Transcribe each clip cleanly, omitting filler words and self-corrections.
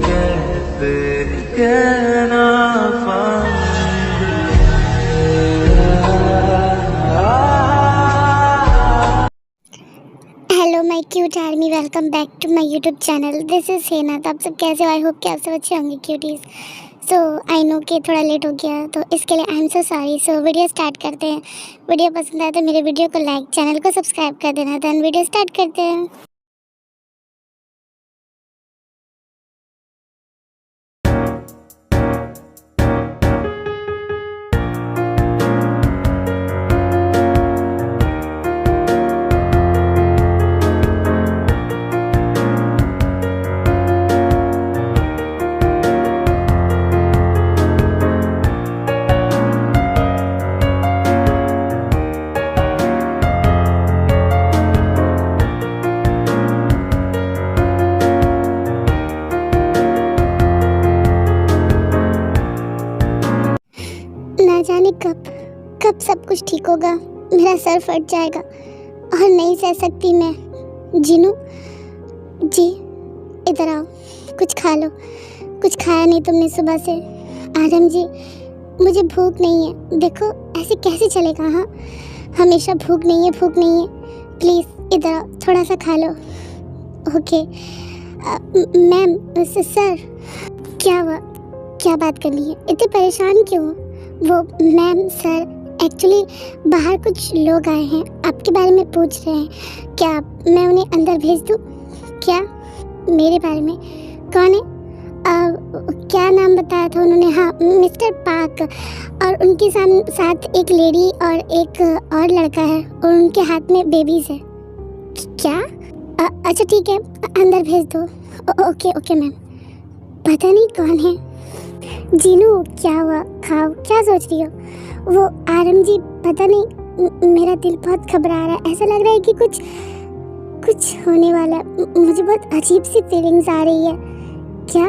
कैसे कहना hello my cute army, welcome back to my YouTube channel. This is Hena. तो आप सब कैसे हो? आई होप कि आप सब अच्छे होंगे क्यूटीज़। सो आई नो कि थोड़ा लेट हो गया, तो इसके लिए I am so sorry. So video start करते हैं। वीडियो पसंद आए तो मेरे वीडियो को लाइक, चैनल को सब्सक्राइब कर देना। देन वीडियो स्टार्ट करते हैं। ना जाने कब सब कुछ ठीक होगा। मेरा सर फट जाएगा और नहीं सह सकती मैं। जीनू जी, इधर आओ, कुछ खा लो। कुछ खाया नहीं तुमने सुबह से। आदम जी, मुझे भूख नहीं है। देखो ऐसे कैसे चलेगा? हाँ, हमेशा भूख नहीं है, भूख नहीं है। प्लीज़ इधर आओ, थोड़ा सा खा लो। ओके मैम, सर क्या हुआ? क्या बात करनी है? इतने परेशान क्यों हो? वो मैम सर, एक्चुअली बाहर कुछ लोग आए हैं, आपके बारे में पूछ रहे हैं। क्या मैं उन्हें अंदर भेज दूँ? क्या? मेरे बारे में? कौन है? क्या नाम बताया था उन्होंने? हाँ, मिस्टर पार्क। और उनके साथ एक लेडी और एक और लड़का है, और उनके हाथ में बेबीज है। क्या? अच्छा ठीक है, अंदर भेज दो। Okay ma'am. पता नहीं कौन है। जीनू क्या हुआ? खाओ, क्या सोच रही हो? वो आरम जी, पता नहीं, मेरा दिल बहुत घबरा रहा है। ऐसा लग रहा है कि कुछ होने वाला है। मुझे बहुत अजीब सी फीलिंग्स आ रही है। क्या?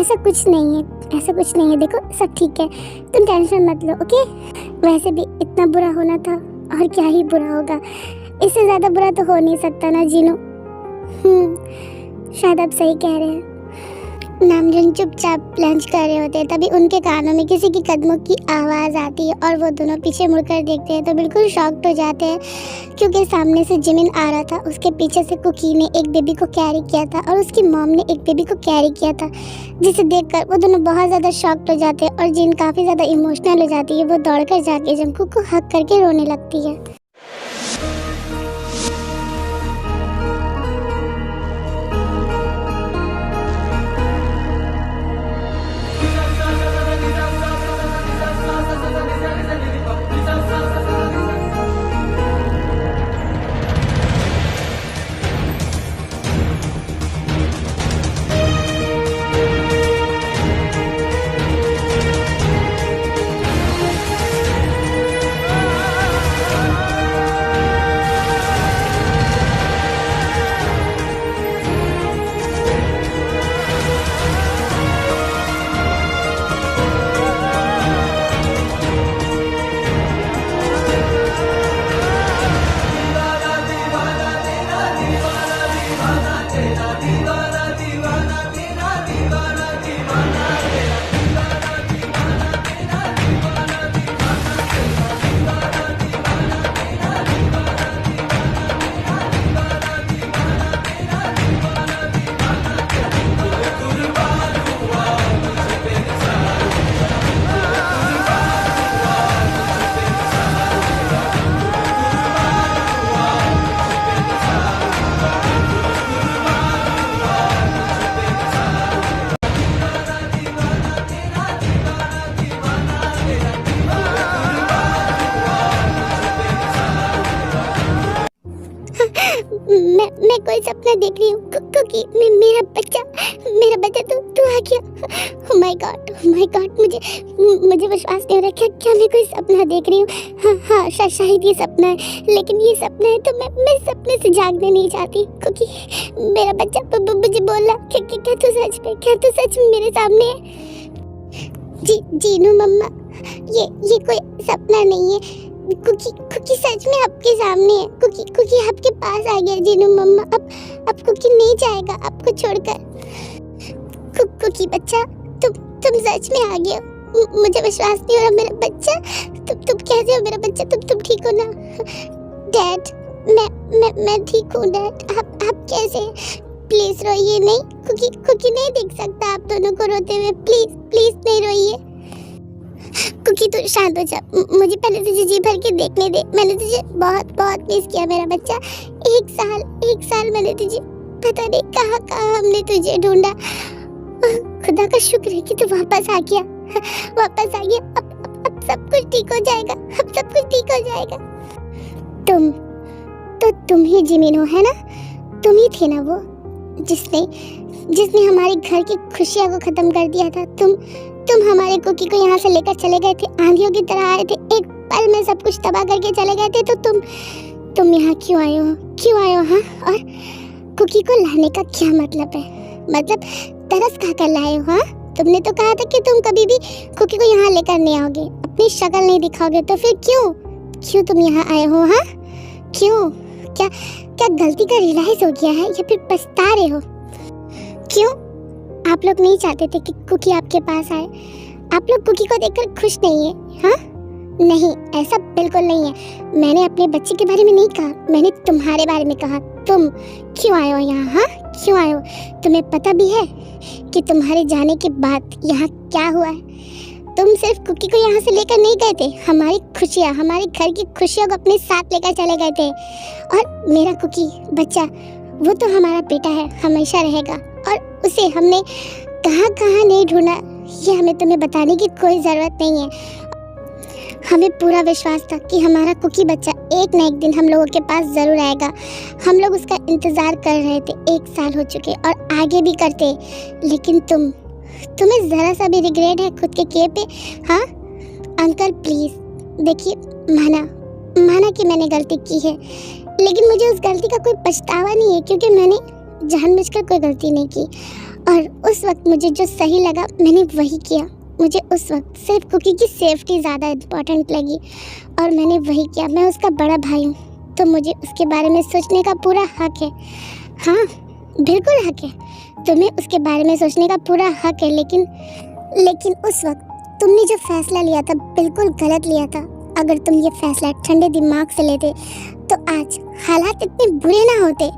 ऐसा कुछ नहीं है, ऐसा कुछ नहीं है। देखो सब ठीक है, तुम टेंशन मत लो। ओके, वैसे भी इतना बुरा होना था, और क्या ही बुरा होगा। इससे ज़्यादा बुरा तो हो नहीं सकता ना जीनू। शायद आप सही कह रहे हैं। नामजन चुपचाप लंच कर रहे होते हैं, तभी उनके कानों में किसी की कदमों की आवाज़ आती है, और वो दोनों पीछे मुड़कर देखते हैं तो बिल्कुल शॉक्ड हो जाते हैं, क्योंकि सामने से जिमिन आ रहा था। उसके पीछे से कुकी ने एक बेबी को कैरी किया था, और उसकी मॉम ने एक बेबी को कैरी किया था, जिसे देखकर वो दोनों बहुत ज़्यादा शॉक्ड हो जाते हैं, और जिन काफ़ी ज़्यादा इमोशनल हो जाती है। वो दौड़कर जाके जंगकुक को हग करके रोने लगती है। मैं कोई सपना देख रही हूँ, क्योंकि मेरा बच्चा तू आ गया। ओह माय गॉड, मुझे विश्वास नहीं हो रहा। क्या मैं कोई सपना देख रही हूँ? हाँ, शायद ये सपना है, लेकिन ये सपना है तो मैं सपने से जागने नहीं चाहती, क्योंकि मेरा बच्चा मुझे बोला क्या तू सच में मेरे सामने है? जीनू मम्मा, ये कोई सपना नहीं है। कुकी कुकी सच में आपके सामने है। कुकी कुकी आपके पास आ गया जीनू मम्मा। अब कुकी नहीं जाएगा आपको छोड़कर। कुकी बच्चा, तुम सच में आ गए हो। मुझे विश्वास नहीं हो रहा मेरा बच्चा। तुम कैसे हो मेरा बच्चा? तुम ठीक हो ना? डैड, मैं ठीक हूँ डैड। आप कैसे हैं? प्लीज रोइए नहीं। कुकी नहीं देख सकता आप दोनों को रोते हुए। प्लीज नहीं रोइए। कुकी तू शांत हो जा। मुझे पहले तुझे जी भर के देखने दे। मैंने तुझे बहुत मिस किया मेरा बच्चा। एक साल मैंने तुझे पता नहीं कहाँ हमने तुझे ढूंढा। खुदा का शुक्र है कि तू वापस आ गया। अब सब कुछ ठीक हो जाएगा। अब सब कुछ ठीक हो जाएगा। तुम ही जिमिन हो, है ना? तुम ही थे ना वो जिसने हमारे घर की खुशियाँ को खत्म कर दिया था। तुम हमारे कुकी को यहाँ से लेकर चले गए थे। आंधियों की तरह आए थे, एक पल में सब कुछ तबाह करके चले गए थे। तो तुम यहाँ क्यों आए हो हाँ? और कुकी को लाने का क्या मतलब है? मतलब तरस खाकर लाए हो हाँ? तुमने तो कहा था कि तुम कभी भी कुकी को यहाँ लेकर नहीं आओगे, अपनी शक्ल नहीं दिखाओगे। तो फिर क्यों तुम यहाँ आए हो हाँ? क्यों? क्या गलती का रियलाइज हो गया है या फिर पछता रहे हो? क्यों? आप लोग नहीं चाहते थे कि कुकी आपके पास आए? आप लोग कुकी को देखकर खुश नहीं है हाँ? नहीं, ऐसा बिल्कुल नहीं है। मैंने अपने बच्चे के बारे में नहीं कहा, मैंने तुम्हारे बारे में कहा। तुम क्यों आए हो यहाँ हाँ? क्यों आए हो? तुम्हें पता भी है कि तुम्हारे जाने के बाद यहाँ क्या हुआ है? तुम सिर्फ कुकी को यहाँ से लेकर नहीं गए थे, हमारी खुशियाँ, हमारे घर की खुशियों को अपने साथ लेकर चले गए थे। और मेरा कुकी बच्चा, वो तो हमारा बेटा है, हमेशा रहेगा। और उसे हमने कहाँ नहीं ढूंढा, ये हमें तुम्हें बताने की कोई ज़रूरत नहीं है। हमें पूरा विश्वास था कि हमारा कुकी बच्चा एक न एक दिन हम लोगों के पास ज़रूर आएगा। हम लोग उसका इंतज़ार कर रहे थे, 1 साल हो चुके और आगे भी करते। लेकिन तुम्हें ज़रा सा भी रिग्रेट है खुद के किए पे हाँ? अंकल प्लीज़ देखिए, माना कि मैंने गलती की है, लेकिन मुझे उस गलती का कोई पछतावा नहीं है, क्योंकि मैंने जानबूझकर कोई गलती नहीं की। और उस वक्त मुझे जो सही लगा मैंने वही किया। मुझे उस वक्त सिर्फ कुकी की सेफ्टी ज़्यादा इम्पोर्टेंट लगी और मैंने वही किया। मैं उसका बड़ा भाई हूँ, तो मुझे उसके बारे में सोचने का पूरा हक है। हाँ, बिल्कुल हक है। तुम्हें उसके बारे में सोचने का पूरा हक है। लेकिन उस वक्त तुमने जो फैसला लिया था बिल्कुल गलत लिया था। अगर तुम ये फैसला ठंडे दिमाग से लेते तो आज हालात इतने बुरे ना होते।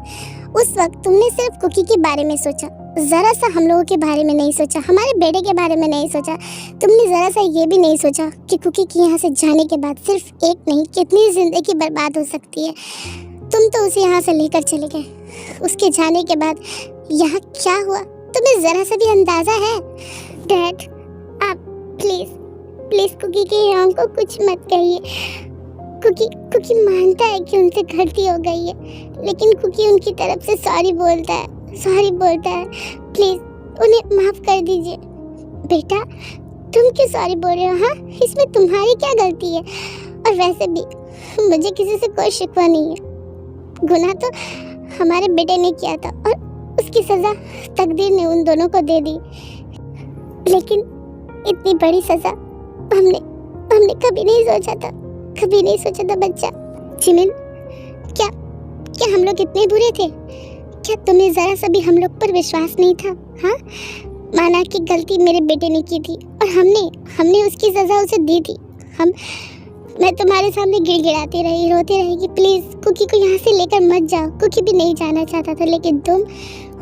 उस वक्त तुमने सिर्फ कुकी के बारे में सोचा, ज़रा सा हम लोगों के बारे में नहीं सोचा, हमारे बेटे के बारे में नहीं सोचा। तुमने ज़रा सा ये भी नहीं सोचा कि कुकी के यहाँ से जाने के बाद सिर्फ एक नहीं कितनी ज़िंदगी बर्बाद हो सकती है। तुम तो उसे यहाँ से लेकर चले गए। उसके जाने के बाद यहाँ क्या हुआ तुम्हें ज़रा सा भी अंदाज़ा है? डैड, आप प्लीज़ कुकी के यहाँ को कुछ मत कहिए। कुकी मानता है कि उनसे गलती हो गई है, लेकिन कुकी उनकी तरफ से सॉरी बोलता है। प्लीज़ उन्हें माफ़ कर दीजिए। बेटा, तुम क्यों सॉरी बोल रहे हो हाँ? इसमें तुम्हारी क्या गलती है? और वैसे भी मुझे किसी से कोई शिकवा नहीं है। गुनाह तो हमारे बेटे ने किया था और उसकी सज़ा तकदीर ने उन दोनों को दे दी, लेकिन इतनी बड़ी सज़ा हमने कभी नहीं सोचा था बच्चा। जिमिन, क्या हम लोग इतने बुरे थे? क्या तुम्हें ज़रा सा भी हम लोग पर विश्वास नहीं था हाँ? माना कि गलती मेरे बेटे ने की थी और हमने उसकी सज़ा उसे दी थी। मैं तुम्हारे सामने गिड़गिड़ाती रही, रोती रही कि प्लीज़ कुकी को यहाँ से लेकर मत जाओ। कुकी भी नहीं जाना चाहता था, लेकिन तुम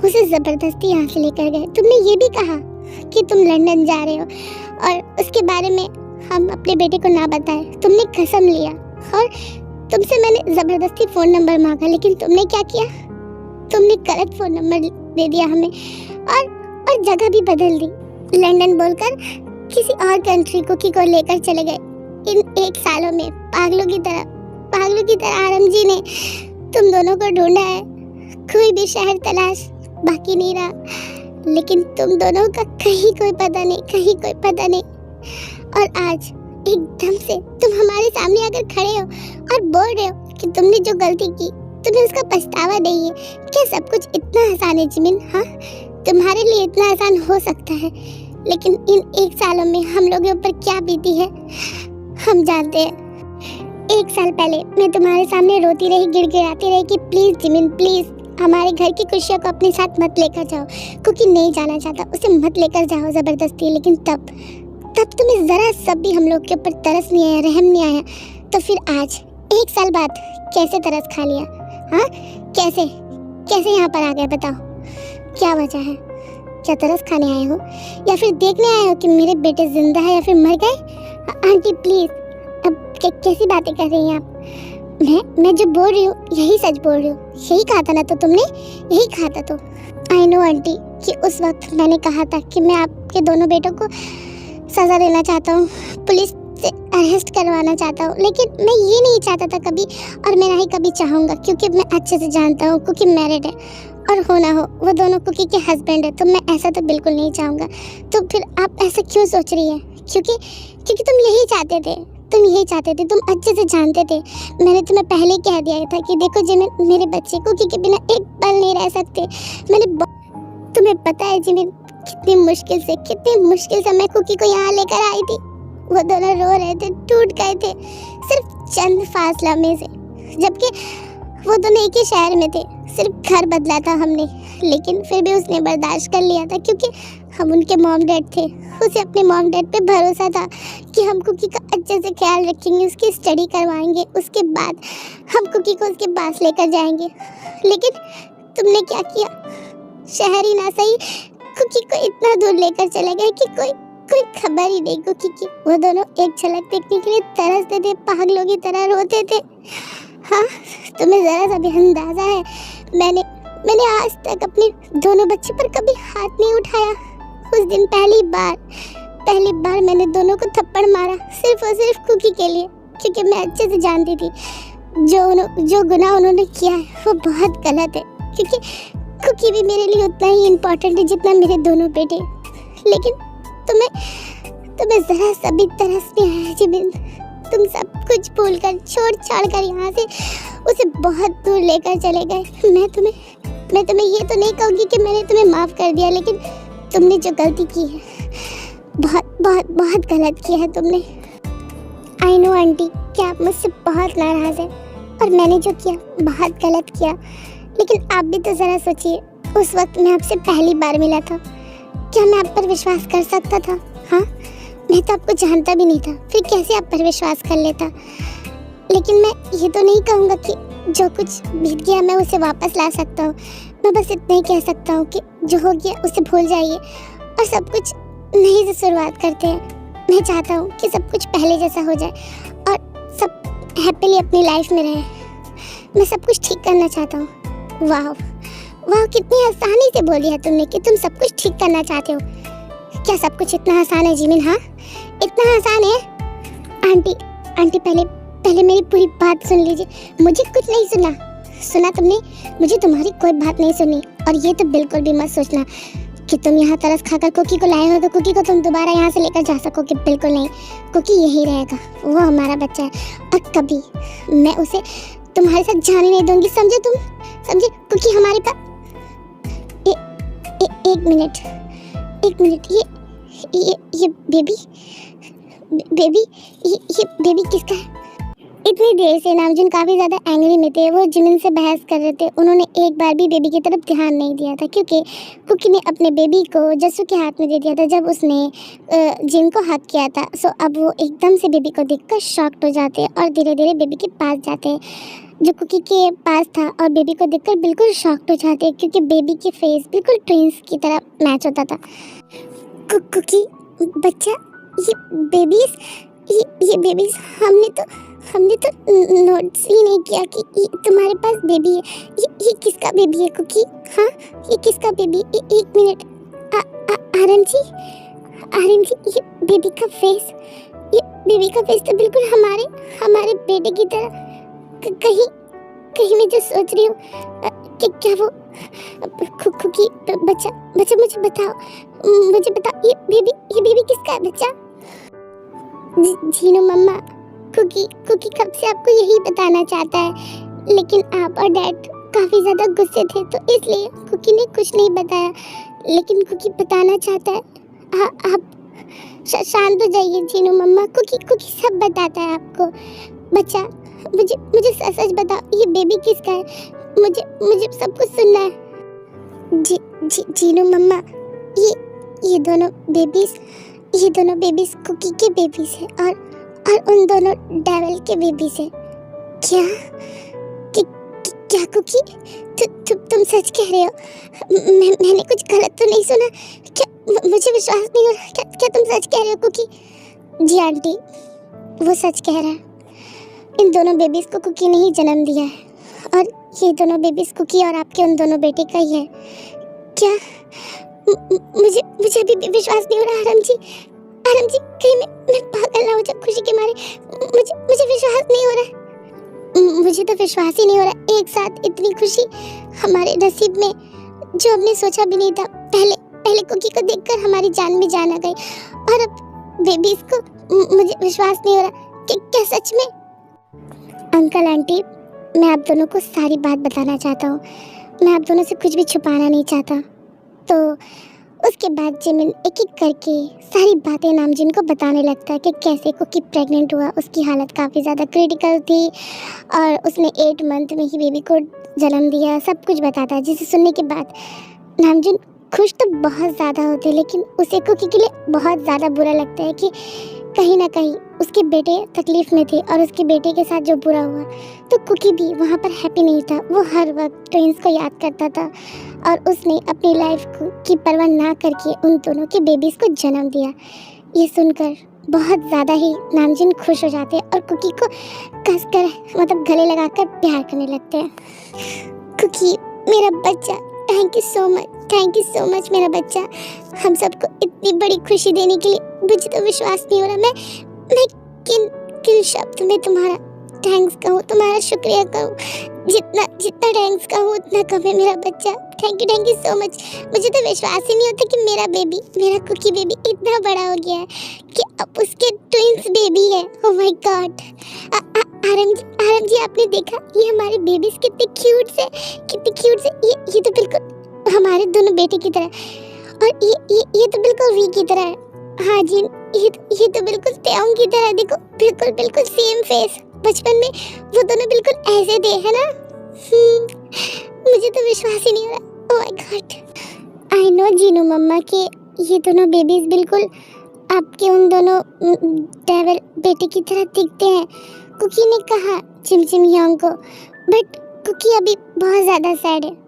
उसे ज़बरदस्ती यहाँ से लेकर गए। तुमने ये भी कहा कि तुम लंदन जा रहे हो और उसके बारे में हम अपने बेटे को ना बताएं। तुमने कसम लिया और तुमसे मैंने ज़बरदस्ती फ़ोन नंबर मांगा, लेकिन तुमने क्या किया? तुमने गलत फ़ोन नंबर दे दिया हमें और जगह भी बदल दी। लंदन बोलकर किसी और कंट्री कुकी को लेकर चले गए। इन 1 सालों में पागलों की तरह आरम जी ने तुम दोनों को ढूंढा है। कोई भी शहर तलाश बाकी नहीं रहा, लेकिन तुम दोनों का कहीं कोई पता नहीं। और आज एकदम से तुम हमारे सामने आकर खड़े हो और बोल रहे हो कि तुमने जो गलती की तुम्हें उसका पछतावा नहीं है। क्या सब कुछ इतना आसान है जिमिन हाँ? तुम्हारे लिए इतना आसान हो सकता है, लेकिन इन 1 सालों में हम लोगों के ऊपर क्या बीती है हम जानते हैं। 1 साल पहले मैं तुम्हारे सामने रोती रही, गिड़गिड़ाती रही कि प्लीज जिमिन प्लीज हमारे घर की खुशियों को अपने साथ मत लेकर जाओ। क्योंकि नहीं जाना चाहता, उसे मत लेकर जाओ जबरदस्ती। लेकिन तब तुम्हें जरा सब भी हम लोग के ऊपर तरस नहीं आया, रहम नहीं आया। तो फिर आज 1 साल बाद कैसे तरस खा लिया? हाँ, कैसे यहाँ पर आ गए बताओ? क्या वजह है? क्या तरस खाने आए हो या फिर देखने आए हो कि मेरे बेटे जिंदा है या फिर मर गए? आंटी प्लीज, अब कैसी बातें कर रही हैं आप? मैं जो बोल रही हूँ यही सच बोल रही हूँ। यही कहा था ना तो तुमने? यही कहा था तो। आई नो आंटी कि उस वक्त मैंने कहा था कि मैं आपके दोनों बेटों को सज़ा देना चाहता हूँ, पुलिस से अरेस्ट करवाना चाहता हूँ। लेकिन मैं ये नहीं चाहता था कभी, और मैं ना ही कभी चाहूँगा, क्योंकि मैं अच्छे से जानता हूँ कुकी मैरिड है और हो ना हो वो दोनों कुकी के हस्बैंड है। तो मैं ऐसा तो बिल्कुल नहीं चाहूँगा। तो फिर आप ऐसा क्यों सोच रही है? क्योंकि तुम यही चाहते थे, तुम अच्छे से जानते थे। मैंने तुम्हें पहले कह दिया था कि देखो जिमिन, मेरे बच्चे कुकी के बिना एक पल नहीं रह सकते। तुम्हें पता है जिमिन, कितनी मुश्किल से मैं कुकी को यहाँ लेकर आई थी। वो दोनों रो रहे थे, टूट गए थे सिर्फ चंद फासला में से, जबकि वो दोनों एक ही शहर में थे। सिर्फ घर बदला था हमने, लेकिन फिर भी उसने बर्दाश्त कर लिया था क्योंकि हम उनके मॉम डैड थे। उसे अपने मॉम डैड पे भरोसा था कि हम कुकी का अच्छे से ख्याल रखेंगे, उसकी स्टडी करवाएंगे, उसके बाद हम कुकी को उसके पास लेकर जाएंगे। लेकिन तुमने क्या किया? शहर ही ना सही, कुकी को इतना दूर लेकर चले गए कि कोई खबर ही नहीं कुकी की। वो दोनों एक झलक देखने के लिए तरसते थे, पागलों की तरह रोते थे। हाँ, तुम्हें जरा सा भी अंदाजा है मैंने आज तक अपने दोनों बच्चे पर कभी हाथ नहीं उठाया। उस दिन पहली बार मैंने दोनों को थप्पड़ मारा, सिर्फ और सिर्फ कुकी के लिए, क्योंकि मैं अच्छे से जानती थी जो गुनाह उन्होंने किया है वो बहुत गलत है। क्योंकि कुकी भी मेरे लिए उतना ही इम्पोर्टेंट है जितना मेरे दोनों बेटे। लेकिन तुम्हें जरा सा भी तरस नहीं आया जिमिन। तुम सब कुछ भूलकर, छोड़ छाड़ कर यहाँ से उसे बहुत दूर लेकर चले गए। मैं तुम्हें ये तो नहीं कहूँगी कि मैंने तुम्हें माफ़ कर दिया, लेकिन तुमने जो गलती की है बहुत गलत किया है तुमने। आई नो आंटी कि आप मुझसे बहुत नाराज़ हैं और मैंने जो किया बहुत गलत किया। लेकिन आप भी तो ज़रा सोचिए, उस वक्त मैं आपसे पहली बार मिला था, क्या मैं आप पर विश्वास कर सकता था? हाँ, मैं तो आपको जानता भी नहीं था, फिर कैसे आप पर विश्वास कर लेता? लेकिन मैं ये तो नहीं कहूँगा कि जो कुछ बीत गया मैं उसे वापस ला सकता हूँ। मैं बस इतना ही कह सकता हूँ कि जो हो गया उसे भूल जाइए और सब कुछ नई से शुरुआत करते हैं। मैं चाहता हूँ कि सब कुछ पहले जैसा हो जाए और सब हैप्पीली अपनी लाइफ में रहे। मैं सब कुछ ठीक करना चाहता हूँ। वाह, कितनी आसानी से बोली है तुमने कि तुम सब कुछ ठीक करना चाहते हो। क्या सब कुछ इतना आसान है जिमिन? हाँ, इतना आसान है? आंटी पहले मेरी पूरी बात सुन लीजिए। मुझे कुछ नहीं सुना तुमने? मुझे तुम्हारी कोई बात नहीं सुनी। और ये तो बिल्कुल भी मत सोचना कि तुम यहाँ तरस खाकर कुकी को लाए हो तो कुकी को तुम दोबारा यहाँ से लेकर जा सकोगे। बिल्कुल नहीं, कुकी यही रहेगा, वो हमारा बच्चा है और कभी मैं उसे तुम्हारे साथ जाने नहीं दूंगी। समझे तुम? समझे? कुकी हमारे पास। एक मिनट, ये बेबी किसका है? इतनी देर से नामजुन काफ़ी ज़्यादा एंग्री में थे। वो जिमिन से बहस कर रहे थे। उन्होंने एक बार भी बेबी की तरफ ध्यान नहीं दिया था, क्योंकि कुकी ने अपने बेबी को जस्सू के हाथ में दे दिया था जब उसने जिन को हक किया था। सो अब वो एकदम से बेबी को देखकर शॉक्ड हो जाते और धीरे धीरे बेबी के पास जाते हैं, जो कुकी के पास था, और बेबी को देखकर बिल्कुल शॉक्ड हो जाते हैं क्योंकि बेबी की फेस बिल्कुल ट्विंस की तरह मैच होता था। कुकी बच्चा, ये बेबीज हमने तो नोटिस ही नहीं किया कि तुम्हारे पास बेबी है। ये किसका बेबी है कुकी? हाँ, ये किसका बेबी? एक मिनट, आर्यन जी, ये बेबी का फेस तो बिल्कुल हमारे बेटे की तरह। कहीं मैं जो सोच रही हूँ कि क्या वो कुकी बच्चा मुझे बताओ, ये बेबी किसका है बच्चा? जीनू मम्मा, कुकी कब से आपको यही बताना चाहता है, लेकिन आप और डैड काफ़ी ज़्यादा गुस्से थे तो इसलिए कुकी ने कुछ नहीं बताया। लेकिन कुकी बताना चाहता है। आप शांत हो जाइए जीनू मम्मा, कुकी सब बताता है आपको। बच्चा, मुझे मुझे सच सच बता, ये बेबी किसका है? मुझे मुझे सब कुछ सुनना है। जीनू मम्मा, ये दोनों बेबीज कुकी के बेबीज हैं और उन दोनों डेविल के बेबीज हैं। क्या क्या कुकी, तुम सच कह रहे हो? मैंने कुछ गलत तो नहीं सुना? क्या मुझे विश्वास नहीं हो रहा। क्या तुम सच कह रहे हो कुकी? जी आंटी, वो सच कह रहा है। इन दोनों बेबीज को कुकी ने ही जन्म दिया है और ये दोनों बेबीज कुकी और आपके उन दोनों बेटे का ही है। क्या? मुझे अभी भी विश्वास नहीं हो रहा। आरम जी, कहीं मैं पागल ना हो जाऊं खुशी के मारे। मुझे विश्वास नहीं हो रहा। मुझे तो विश्वास ही नहीं हो रहा। एक साथ इतनी खुशी हमारे नसीब में, जो हमने सोचा भी नहीं था। पहले कुकी को देखकर हमारी जान में जान आ गई और अब बेबीज को। मुझे विश्वास नहीं हो रहा कि क्या सच में। अंकल आंटी, मैं आप दोनों को सारी बात बताना चाहता हूँ। मैं आप दोनों से कुछ भी छुपाना नहीं चाहता। तो उसके बाद जिमिन एक एक करके सारी बातें नामजिन को बताने लगता है कि कैसे कुकी प्रेग्नेंट हुआ। उसकी हालत काफ़ी ज़्यादा क्रिटिकल थी और उसने 8 मंथ में ही बेबी को जन्म दिया। सब कुछ बताता है, जिसे सुनने के बाद नामजिन खुश तो बहुत ज़्यादा होते हैं, लेकिन उसे कुकी के लिए बहुत ज़्यादा बुरा लगता है कि कहीं ना कहीं उसके बेटे तकलीफ़ में थे और उसके बेटे के साथ जो बुरा हुआ, तो कुकी भी वहाँ पर हैप्पी नहीं था। वो हर वक्त ट्विंस को याद करता था और उसने अपनी लाइफ की परवाह ना करके उन दोनों के बेबीज़ को जन्म दिया। ये सुनकर बहुत ज़्यादा ही नामजिन खुश हो जाते हैं और कुकी को कसकर मतलब गले लगाकर प्यार करने लगते हैं। कुकी मेरा बच्चा, थैंक यू सो मच मेरा बच्चा, हम सबको इतनी बड़ी खुशी देने के लिए। मुझे तो विश्वास नहीं हो रहा मैं किन शब्द में तुम्हारा थैंक्स कहूँ, तुम्हारा शुक्रिया कहूँ। जितना थैंक्स कहूँ उतना कम है मेरा बच्चा। Thank you so much. मुझे तो विश्वास ही नहीं होता कि मेरा कुकी बेबी इतना बड़ा हो गया है कि अब उसके ट्विंस बेबी है। ओह माय गॉड। आरम जी, आपने देखा ये हमारे बेबीज कितने क्यूट से। ये तो बिल्कुल हमारे दोनों बेटे की तरह और ये तो बिल्कुल वी की तरह है। हाँ जी, ये तो बिल्कुल तेओंग की तरह। देखो, बिल्कुल सेम फेस। बचपन में वो दोनों बिल्कुल ऐसे थे, है ना? मुझे तो विश्वास ही नहीं हो रहा। Oh my god. I know Jinu mumma के ये दोनों बेबीज बिल्कुल आपके उन दोनों डेविल बेटे की तरह दिखते हैं, कुकी ने कहा चिमचिम योंग को। बट कुकी अभी बहुत ज़्यादा सैड है।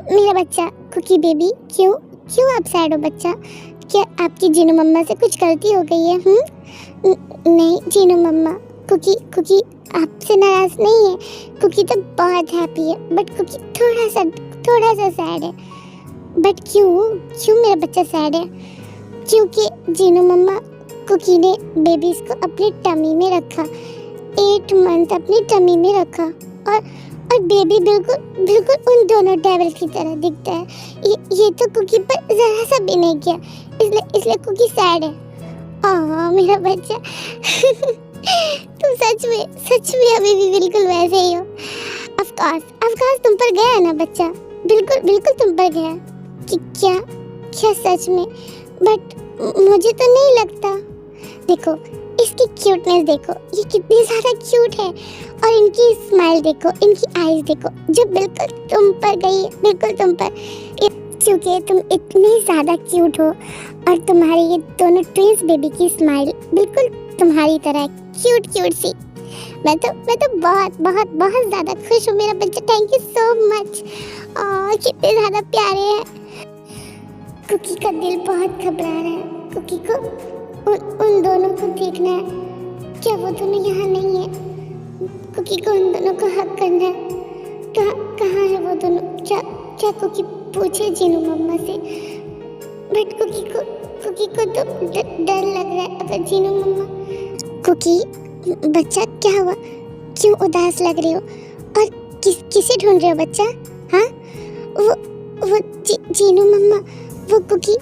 मेरा बच्चा कुकी बेबी, क्यों आप सैड हो बच्चा? क्या आपकी जीनू मम्मा से कुछ गलती हो गई है? नहीं जीनू मम्मा, कुकी आपसे नाराज़ नहीं है। कुकी तो बहुत हैप्पी है, बट कुकी थोड़ा सा सैड है। बट क्यों मेरा बच्चा सैड है? क्योंकि जीनू मम्मा, कुकी ने बेबीज़ को अपनी टमी में रखा, 8 मंथ अपनी टमी में रखा और बेबी बिल्कुल उन दोनों डेविल की तरह दिखता है। ये तो कुकी पर ज़रा सा भी नहीं किया, इसलिए कुकी सैड है। मेरा बच्चा तुम सच में अभी भी बिल्कुल वैसे ही हो। ऑफ कोर्स तुम पर गया है ना बच्चा, बिल्कुल तुम पर गया। कि क्या सच में? बट मुझे तो नहीं लगता। देखो इसकी क्यूटनेस देखो, ये कितनी ज़्यादा क्यूट है और इनकी स्माइल देखो, इनकी आईज देखो, जो बिल्कुल तुम पर गई है, बिल्कुल तुम पर। क्योंकि तुम इतनी ज़्यादा क्यूट हो और तुम्हारी ये दोनों ट्विंस बेबी की स्माइल बिल्कुल तुम्हारी तरह क्यूट सी। मैं तो बहुत ज़्यादा खुश हूँ मेरा बच्चा। Thank you so much. कितने ज़्यादा प्यारे हैं। कुकी का दिल बहुत घबरा रहा है। कुकी को उन दोनों को देखना है। क्या वो दोनों यहाँ नहीं है? कुकी को उन दोनों को हक करना है। कहाँ है वो दोनों? क्या कुकी पूछे जीनू मम्मा से? बट कुकी को तो डर लग रहा है। अगर जीनू मम्मा। कुकी बच्चा, क्या हुआ? क्यों उदास लग रहे हो? और किसे ढूंढ रहे हो बच्चा? हाँ, वो जीनू मम्मा, वो कुकी।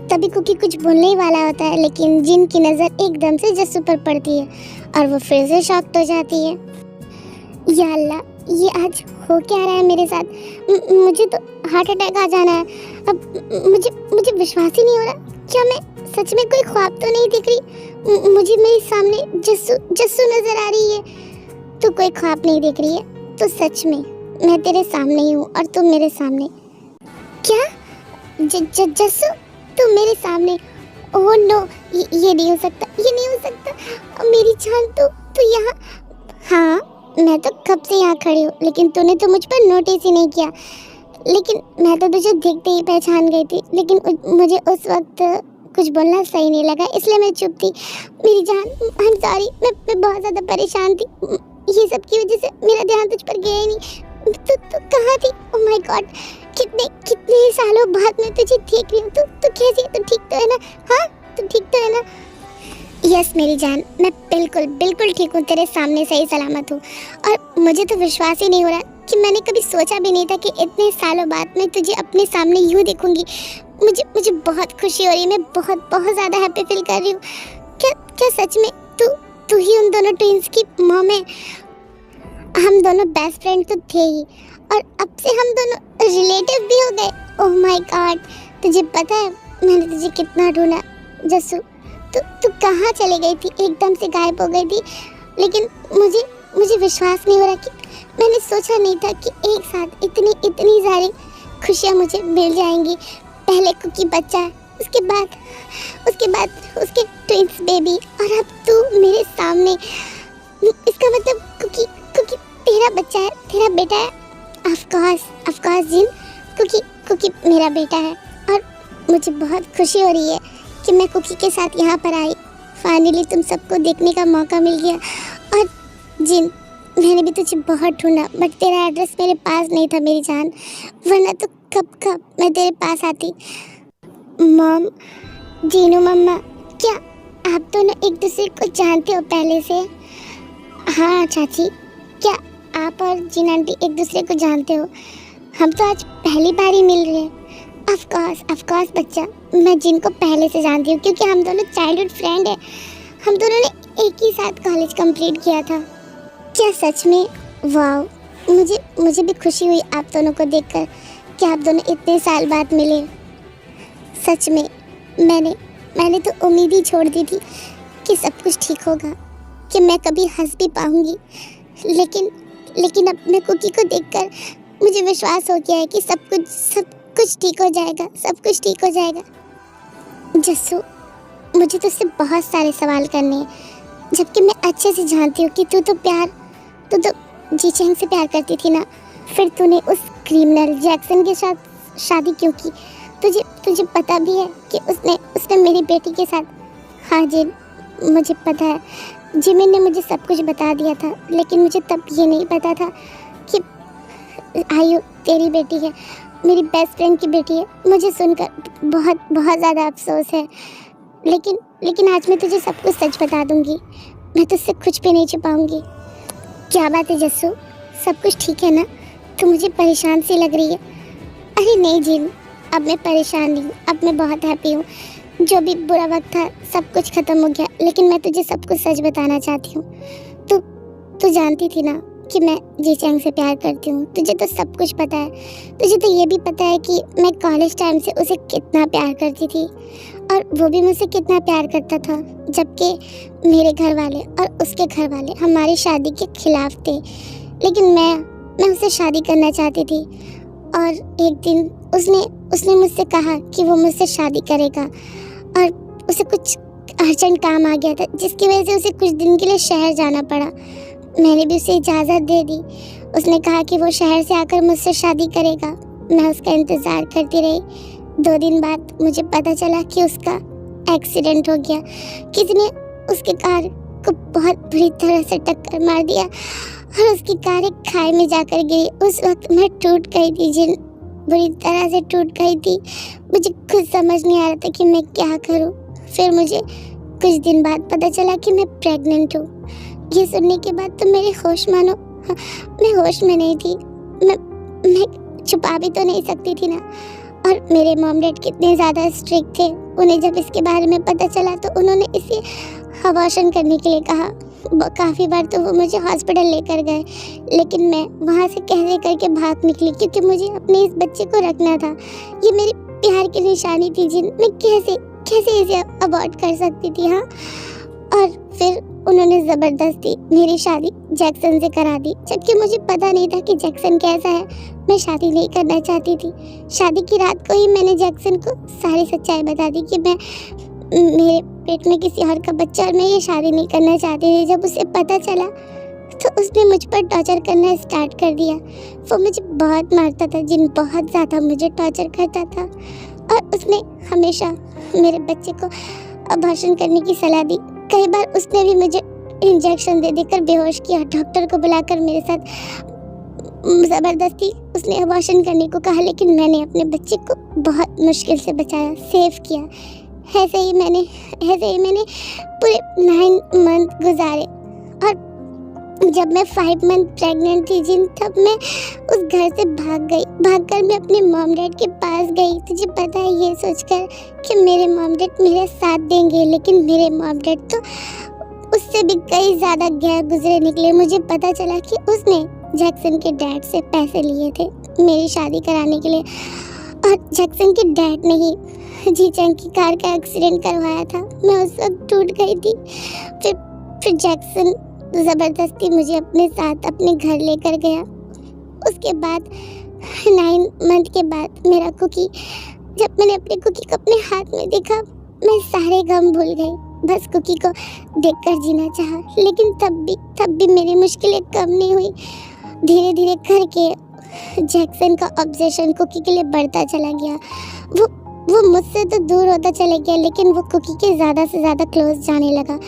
तभी कुकी कुछ बोलने ही वाला होता है, लेकिन जिन की नज़र एकदम से जस्सू पर पड़ती है और वो फिर से शॉक्ड हो जाती है। या अल्लाह, ये आज हो क्या रहा है मेरे साथ? मुझे तो हार्ट अटैक आ जाना है। अब मुझे विश्वास ही नहीं हो रहा क्या मैं सच में कोई ख्वाब तो नहीं दिख रही? मुझे मेरे सामने जस्सू जस्सू नजर आ रही है। तू कोई ख्वाब नहीं देख रही है, तो सच में मैं तेरे सामने ही हूँ और तू मेरे सामने। क्या? जस्सू तू मेरे सामने? ओह नो, ये नहीं हो सकता, ये नहीं हो सकता। मेरी जान, तू यहाँ? हाँ, मैं तो कब से यहाँ खड़ी हूँ, लेकिन तूने तो मुझ पर नोटिस ही नहीं किया। लेकिन मैं तो तुझे देखते ही पहचान गई थी, लेकिन मुझे उस वक्त कुछ बोलना सही नहीं लगा, इसलिए मैं चुप थी। मेरी जान, आई एम सॉरी, मैं बहुत ज़्यादा परेशान थी। ये सब की वजह से मेरा ध्यान तुझ पर गया ही नहीं। तू कहाँ थी? ओह माय गॉड, कितने सालों बाद मैं तुझे देख रही हूँ। तू कैसी है? तू ठीक तो है ना? हाँ, तू ठीक तो है ना? यस मेरी जान, मैं बिल्कुल ठीक हूँ, तेरे सामने सही सलामत हूँ। और मुझे तो विश्वास ही नहीं हो रहा कि मैंने कभी सोचा भी नहीं था कि इतने सालों बाद मैं तुझे अपने सामने यूँ देखूंगी। मुझे बहुत खुशी हो रही है, मैं बहुत ज़्यादा हैप्पी फील कर रही हूँ। क्या सच में तू ही उन दोनों ट्विंस की मॉम है? हम दोनों बेस्ट फ्रेंड तो थे ही, और अब से हम दोनों रिलेटिव भी हो गए। ओह माय गॉड, तुझे पता है मैंने तुझे कितना ढूंढा जस्सू। तू कहाँ चली गई थी? एकदम से गायब हो गई थी। लेकिन मुझे विश्वास नहीं हो रहा कि मैंने सोचा नहीं था कि एक साथ इतनी सारी खुशियाँ मुझे मिल जाएंगी। पहले कुकी बच्चा, उसके बाद उसके ट्विंस बेबी, और अब तू मेरे सामने। इसका मतलब कुकी तेरा बच्चा है, तेरा बेटा है। ऑफ कोर्स जिन, कुकी मेरा बेटा है। और मुझे बहुत खुशी हो रही है कि मैं कुकी के साथ यहाँ पर आई। फाइनली तुम सबको देखने का मौका मिल गया। और जिन, मैंने भी तुझे बहुत ढूंढा, बट तेरा एड्रेस मेरे पास नहीं था मेरी जान, वरना तो कब मैं तेरे पास आती। मॉम, जीनू मम्मा, क्या आप दोनों एक दूसरे को जानते हो पहले से? हाँ चाची, क्या आप और जीन आंटी एक दूसरे को जानते हो? हम तो आज पहली बार ही मिल रहे हैं। ऑफ कोर्स बच्चा, मैं जिन को पहले से जानती हूँ, क्योंकि हम दोनों चाइल्डहुड फ्रेंड हैं। हम दोनों ने एक ही साथ कॉलेज कंप्लीट किया था। क्या सच में? वाह, मुझे भी खुशी हुई आप दोनों को देखकर कि आप दोनों इतने साल बाद मिले। सच में मैंने तो उम्मीद ही छोड़ दी थी कि सब कुछ ठीक होगा, कि मैं कभी हंस भी पाऊंगी। लेकिन अब मैं कुकी को देखकर मुझे विश्वास हो गया है कि सब कुछ ठीक हो जाएगा, सब कुछ ठीक हो जाएगा। जस्सू, मुझे तुझसे बहुत सारे सवाल करने हैं, जबकि मैं अच्छे से जानती हूँ कि तू तो जीचेंग से प्यार करती थी ना। फिर तूने उस क्रिमिनल जैक्सन के साथ शादी क्यों की? तुझे पता भी है कि उसने मेरी बेटी के साथ। हाँ जिन, मुझे पता है, जिमिन ने मुझे सब कुछ बता दिया था, लेकिन मुझे तब ये नहीं पता था कि आयु तेरी बेटी है, मेरी बेस्ट फ्रेंड की बेटी है। मुझे सुनकर बहुत ज़्यादा अफसोस है, लेकिन आज मैं तुझे सब कुछ सच बता दूंगी। मैं तुझसे कुछ भी नहीं छुपाऊंगी। क्या बात है जस्सू, सब कुछ ठीक है ना? तो मुझे परेशान सी लग रही है। अरे नहीं जिन, अब मैं परेशान नहीं हूँ, अब मैं बहुत हैप्पी हूँ। जो भी बुरा वक्त था सब कुछ ख़त्म हो गया, लेकिन मैं तुझे सब कुछ सच बताना चाहती हूँ। तू जानती थी ना कि मैं जीचेंग से प्यार करती हूँ। तुझे तो सब कुछ पता है। तुझे तो ये भी पता है कि मैं कॉलेज टाइम से उसे कितना प्यार करती थी, और वो भी मुझसे कितना प्यार करता था, जबकि मेरे घर वाले और उसके घर वाले हमारी शादी के खिलाफ थे। लेकिन मैं उससे शादी करना चाहती थी, और एक दिन उसने मुझसे कहा कि वो मुझसे शादी करेगा, और उसे कुछ अर्जेंट काम आ गया था, जिसकी वजह से उसे कुछ दिन के लिए शहर जाना पड़ा। मैंने भी उसे इजाज़त दे दी। उसने कहा कि वो शहर से आकर मुझसे शादी करेगा। मैं उसका इंतज़ार करती रही। 2 दिन बाद मुझे पता चला कि उसका एक्सीडेंट हो गया। किसी ने उसके कार को बहुत बुरी तरह से टक्कर मार दिया, और उसकी कार एक खाई में जाकर गिरी। उस वक्त मैं टूट गई थी जिन, बुरी तरह से टूट गई थी। मुझे खुद समझ नहीं आ रहा था कि मैं क्या करूं। फिर मुझे कुछ दिन बाद पता चला कि मैं प्रेग्नेंट हूँ। ये सुनने के बाद तो मेरे होश मानो, मैं होश में नहीं थी। मैं छुपा भी तो नहीं सकती थी ना। और मेरे मॉम डैड कितने ज़्यादा स्ट्रिक्ट थे। उन्हें जब इसके बारे में पता चला तो उन्होंने इसे अबॉर्शन करने के लिए कहा। काफ़ी बार तो वो मुझे हॉस्पिटल लेकर गए, लेकिन मैं वहाँ से कैसे करके भाग निकली, क्योंकि मुझे अपने इस बच्चे को रखना था। ये मेरी प्यार की निशानी थी जिन, मैं कैसे इसे अबॉर्ट कर सकती थी। हाँ, और फिर उन्होंने ज़बरदस्ती मेरी शादी जैक्सन से करा दी, जबकि मुझे पता नहीं था कि जैक्सन कैसा है। मैं शादी नहीं करना चाहती थी। शादी की रात को ही मैंने जैक्सन को सारी सच्चाई बता दी कि मेरे पेट में किसी और का बच्चा और मैं ये शादी नहीं करना चाहती थी। जब उसे पता चला तो उसने मुझ पर टॉर्चर करना स्टार्ट कर दिया। वो मुझे बहुत मारता था, जिन बहुत ज़्यादा मुझे टॉर्चर करता था, और उसने हमेशा मेरे बच्चे को अबॉर्शन करने की सलाह दी। कई बार उसने भी मुझे इंजेक्शन दे देकर बेहोश किया। डॉक्टर को बुलाकर मेरे साथ ज़बरदस्ती उसने अबॉर्शन करने को कहा, लेकिन मैंने अपने बच्चे को बहुत मुश्किल से बचाया, सेव किया। ऐसे ही मैंने पूरे 9 मंथ गुजारे, और जब मैं 5 मंथ प्रेग्नेंट थी जिन, तब मैं उस घर से भागकर मैं अपने मॉम डैड के पास गई। तुझे पता है, ये सोचकर कि मेरे मॉम डैड मेरे साथ देंगे, लेकिन मेरे मॉम डैड तो उससे भी कई ज़्यादा गैर गुजरे निकले। मुझे पता चला कि उसने जैक्सन के डैड से पैसे लिए थे मेरी शादी कराने के लिए, और जैक्सन के डैड ने ही जीचंग की कार का एक्सीडेंट करवाया था। मैं उस वक्त टूट गई थी। फिर जैक्सन ज़बरदस्ती मुझे अपने साथ अपने घर लेकर गया। उसके बाद 9 मंथ के बाद मेरा कुकी, जब मैंने अपने कुकी को अपने हाथ में देखा, मैं सारे गम भूल गई। बस कुकी को देखकर जीना चाहा, लेकिन तब भी मेरी मुश्किलें कम नहीं हुई। धीरे धीरे करके जैक्सन का ऑब्सेशन कुकी के लिए बढ़ता चला गया। वो मुझसे तो दूर होता चला गया, लेकिन वो कुकी के ज़्यादा से ज़्यादा क्लोज जाने लगा।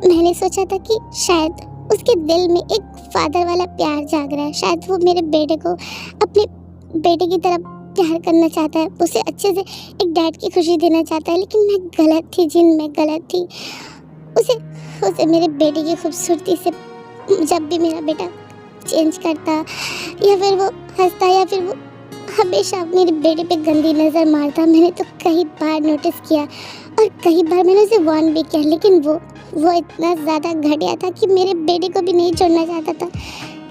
मैंने सोचा था कि शायद उसके दिल में एक फादर वाला प्यार जाग रहा है, शायद वो मेरे बेटे को अपने बेटे की तरह प्यार करना चाहता है, उसे अच्छे से एक डैड की खुशी देना चाहता है। लेकिन मैं गलत थी मैं गलत थी। उसे मेरे बेटे की खूबसूरती से, जब भी मेरा बेटा चेंज करता या फिर वो हंसता या फिर वो हमेशा मेरे बेटे पे गंदी नज़र मारता, मैंने तो कई बार नोटिस किया और कई बार मैंने उसे वार्न भी किया, लेकिन वो इतना ज़्यादा घटिया था कि मेरे बेटे को भी नहीं छोड़ना चाहता था।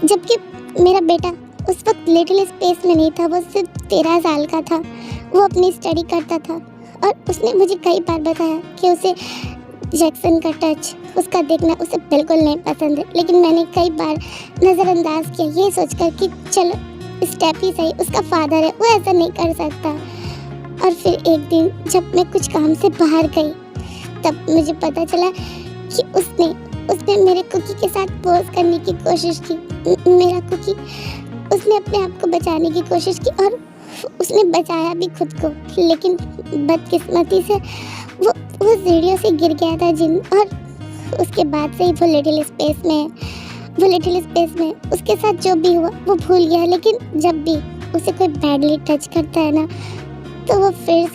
जबकि मेरा बेटा उस वक्त लिटिल स्पेस में नहीं था, वो सिर्फ 13 साल का था। वो अपनी स्टडी करता था और उसने मुझे कई बार बताया कि उसे जैक्सन का टच, उसका देखना उसे बिल्कुल नहीं पसंद है। लेकिन मैंने कई बार नज़रअंदाज किया, ये सोचकर कि चलो स्टेप ही सही, उसका फादर है, वो ऐसा नहीं कर सकता। और फिर एक दिन जब मैं कुछ काम से बाहर गई, तब मुझे पता चला कि उसने मेरे कुकी के साथ पोज करने की कोशिश की। मेरा कुकी, उसने अपने आप को बचाने की कोशिश की और उसने बचाया भी खुद को, लेकिन बदकिस्मती से वो सीढ़ियों से गिर गया था जिन, और उसके बाद से ही वो लिटिल स्पेस में उसके साथ जो भी हुआ वो भूल गया। लेकिन जब भी उसे कोई बैडली टच करता है ना, तो वो फिर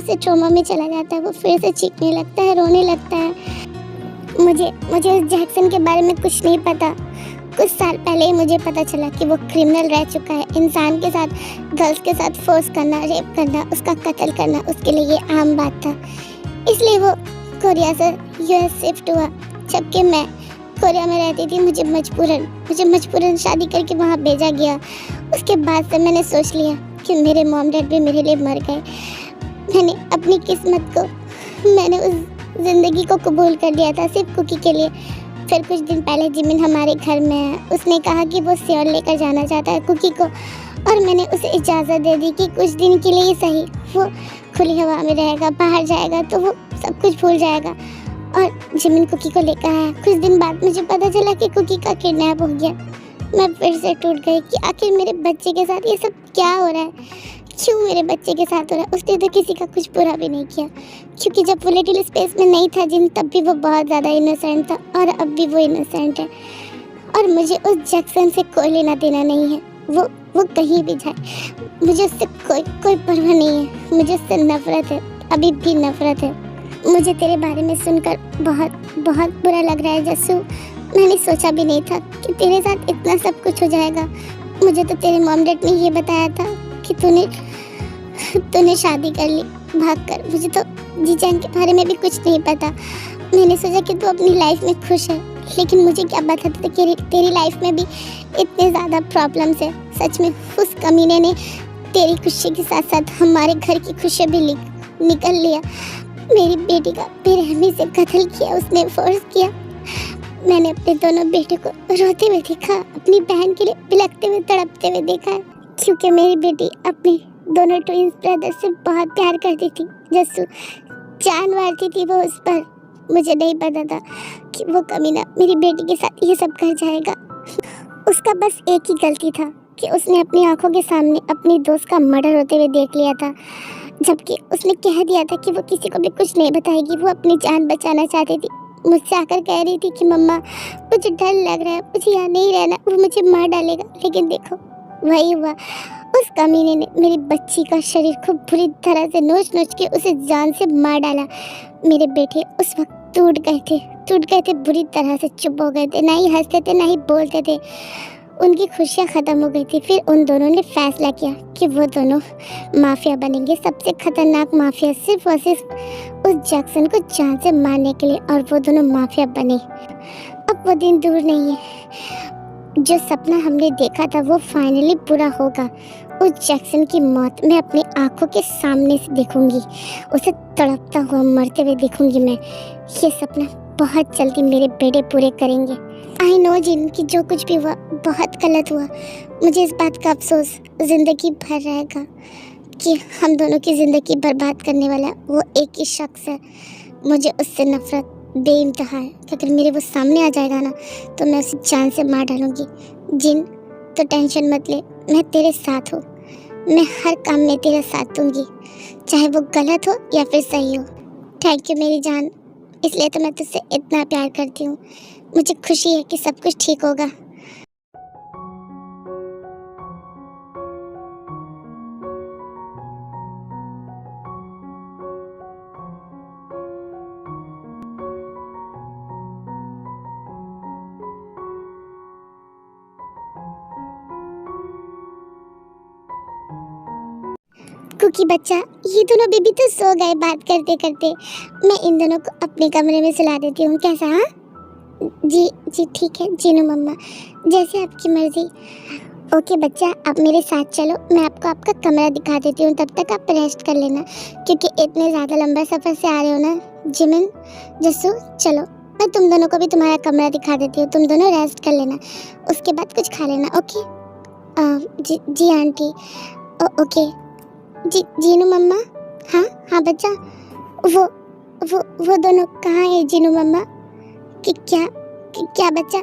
से ट्रॉमा में चला जाता है, वो फिर से चीखने लगता है, रोने लगता है। मुझे उस जैक्सन के बारे में कुछ नहीं पता। कुछ साल पहले ही मुझे पता चला कि वो क्रिमिनल रह चुका है। इंसान के साथ, गर्ल्स के साथ फोर्स करना, रेप करना, उसका कत्ल करना उसके लिए ये आम बात था। इसलिए वो कोरिया से यूएस शिफ्ट हुआ। जबकि मैं कोरिया में रहती थी, मुझे मजबूरन शादी करके वहाँ भेजा गया। उसके बाद से मैंने सोच लिया कि मेरे मॉम डैड भी मेरे लिए मर गए। मैंने अपनी किस्मत को, मैंने उस ज़िंदगी को कबूल कर लिया था सिर्फ कुकी के लिए। फिर कुछ दिन पहले जिमिन हमारे घर में है। उसने कहा कि वो सियोल लेकर जाना चाहता है कुकी को, और मैंने उसे इजाज़त दे दी कि कुछ दिन के लिए ही सही वो खुली हवा में रहेगा, बाहर जाएगा तो वो सब कुछ भूल जाएगा। और जिमिन कुकी को लेकर आया। कुछ दिन बाद मुझे पता चला कि कुकी का किडनैप हो गया। मैं फिर से टूट गई कि आखिर मेरे बच्चे के साथ ये सब क्या हो रहा है, क्यों मेरे बच्चे के साथ हो रहा है। उसने तो किसी का कुछ बुरा भी नहीं किया, क्योंकि जब वो लिटिल स्पेस में नहीं था जिन, तब भी वो बहुत ज़्यादा इनोसेंट था और अब भी वो इनोसेंट है। और मुझे उस जैक्सन से कोई लेना देना नहीं है। वो कहीं भी जाए, मुझे उससे कोई परवाह नहीं है। मुझे उससे नफरत है, अभी भी नफरत है। मुझे तेरे बारे में सुनकर बहुत बहुत बुरा लग रहा है जस्सू। मैंने सोचा भी नहीं था कि तेरे साथ इतना सब कुछ हो जाएगा। मुझे तो तेरे मॉम डैड ने ये बताया था कि तूने शादी कर ली भागकर। मुझे तो जीचैन के बारे में भी कुछ नहीं पता। मैंने सोचा कि तू अपनी लाइफ में खुश है, लेकिन मुझे क्या पता था कि तेरी लाइफ में भी इतने ज़्यादा प्रॉब्लम्स है। सच में उस कमीने ने तेरी खुशी के साथ साथ हमारे घर की खुशी भी निकल लिया। मेरी बेटी का बेरहमी से कत्ल किया उसने, फोर्स किया। मैंने अपने दोनों बेटे को रोते हुए देखा, अपनी बहन के लिए बिलखते हुए तड़पते हुए देखा है, क्योंकि मेरी बेटी अपने दोनों ट्विंस ब्रदर से बहुत प्यार करती थी। जस्सू जान मारती थी वो उस पर। मुझे नहीं पता था कि वो कमीना मेरी बेटी के साथ ये सब कर जाएगा। उसका बस एक ही गलती था कि उसने अपनी आंखों के सामने अपनी दोस्त का मर्डर होते हुए देख लिया था, जबकि उसने कह दिया था कि वो किसी को भी कुछ नहीं बताएगी। वो अपनी जान बचाना चाहती थी। मुझसे आकर कह रही थी कि मम्मा मुझे डर लग रहा है, मुझे यहाँ नहीं रहना, वो मुझे मार डालेगा। लेकिन देखो वही हुआ। उस कमीने ने मेरी बच्ची का शरीर खूब बुरी तरह से नोच नोच के उसे जान से मार डाला। मेरे बेटे उस वक्त टूट गए थे, बुरी तरह से चुप हो गए थे, ना ही हंसते थे ना ही बोलते थे। उनकी खुशियाँ ख़त्म हो गई थी। फिर उन दोनों ने फैसला किया कि वो दोनों माफिया बनेंगे, सबसे खतरनाक माफिया, सिर्फ और सिर्फ उस जैक्सन को जान से मारने के लिए। और वो दोनों माफिया बने। अब वो दिन दूर नहीं है। जो सपना हमने देखा था वो फाइनली पूरा होगा। उस जैक्सन की मौत मैं अपनी आंखों के सामने से देखूंगी, उसे तड़पता हुआ मरते हुए देखूंगी मैं। ये सपना बहुत जल्दी मेरे बेटे पूरे करेंगे। आई नो जिन कि जो कुछ भी हुआ बहुत गलत हुआ। मुझे इस बात का अफसोस ज़िंदगी भर रहेगा कि हम दोनों की ज़िंदगी बर्बाद करने वाला वो एक ही शख्स है। मुझे उससे नफरत बेइंतहा है कि अगर मेरे वो सामने आ जाएगा ना तो मैं उसे जान से मार डालूंगी। जिन तो टेंशन मत ले, मैं तेरे साथ हूँ। मैं हर काम में तेरा साथ दूंगी, चाहे वो गलत हो या फिर सही हो। थैंक यू मेरी जान, इसलिए तो मैं तुझसे इतना प्यार करती हूँ। मुझे खुशी है कि सब कुछ ठीक होगा। कुकी बच्चा, ये दोनों बेबी तो सो गए बात करते करते। मैं इन दोनों को अपने कमरे में सुला देती हूँ, कैसा? हाँ जी जी ठीक है जीनू मम्मा, जैसे आपकी मर्जी। ओके बच्चा, आप मेरे साथ चलो, मैं आपको आपका कमरा दिखा देती हूँ। तब तक आप रेस्ट कर लेना, क्योंकि इतने ज़्यादा लंबा सफ़र से आ रहे हो ना। जिमिन, जस्सू, चलो मैं तुम दोनों को भी तुम्हारा कमरा दिखा देती हूँ। तुम दोनों रेस्ट कर लेना, उसके बाद कुछ खा लेना। ओके? जी आंटी। ओके जी जीनू मम्मा। हाँ हाँ बच्चा, वो दोनों कहाँ है जीनू मम्मा? कि क्या बच्चा?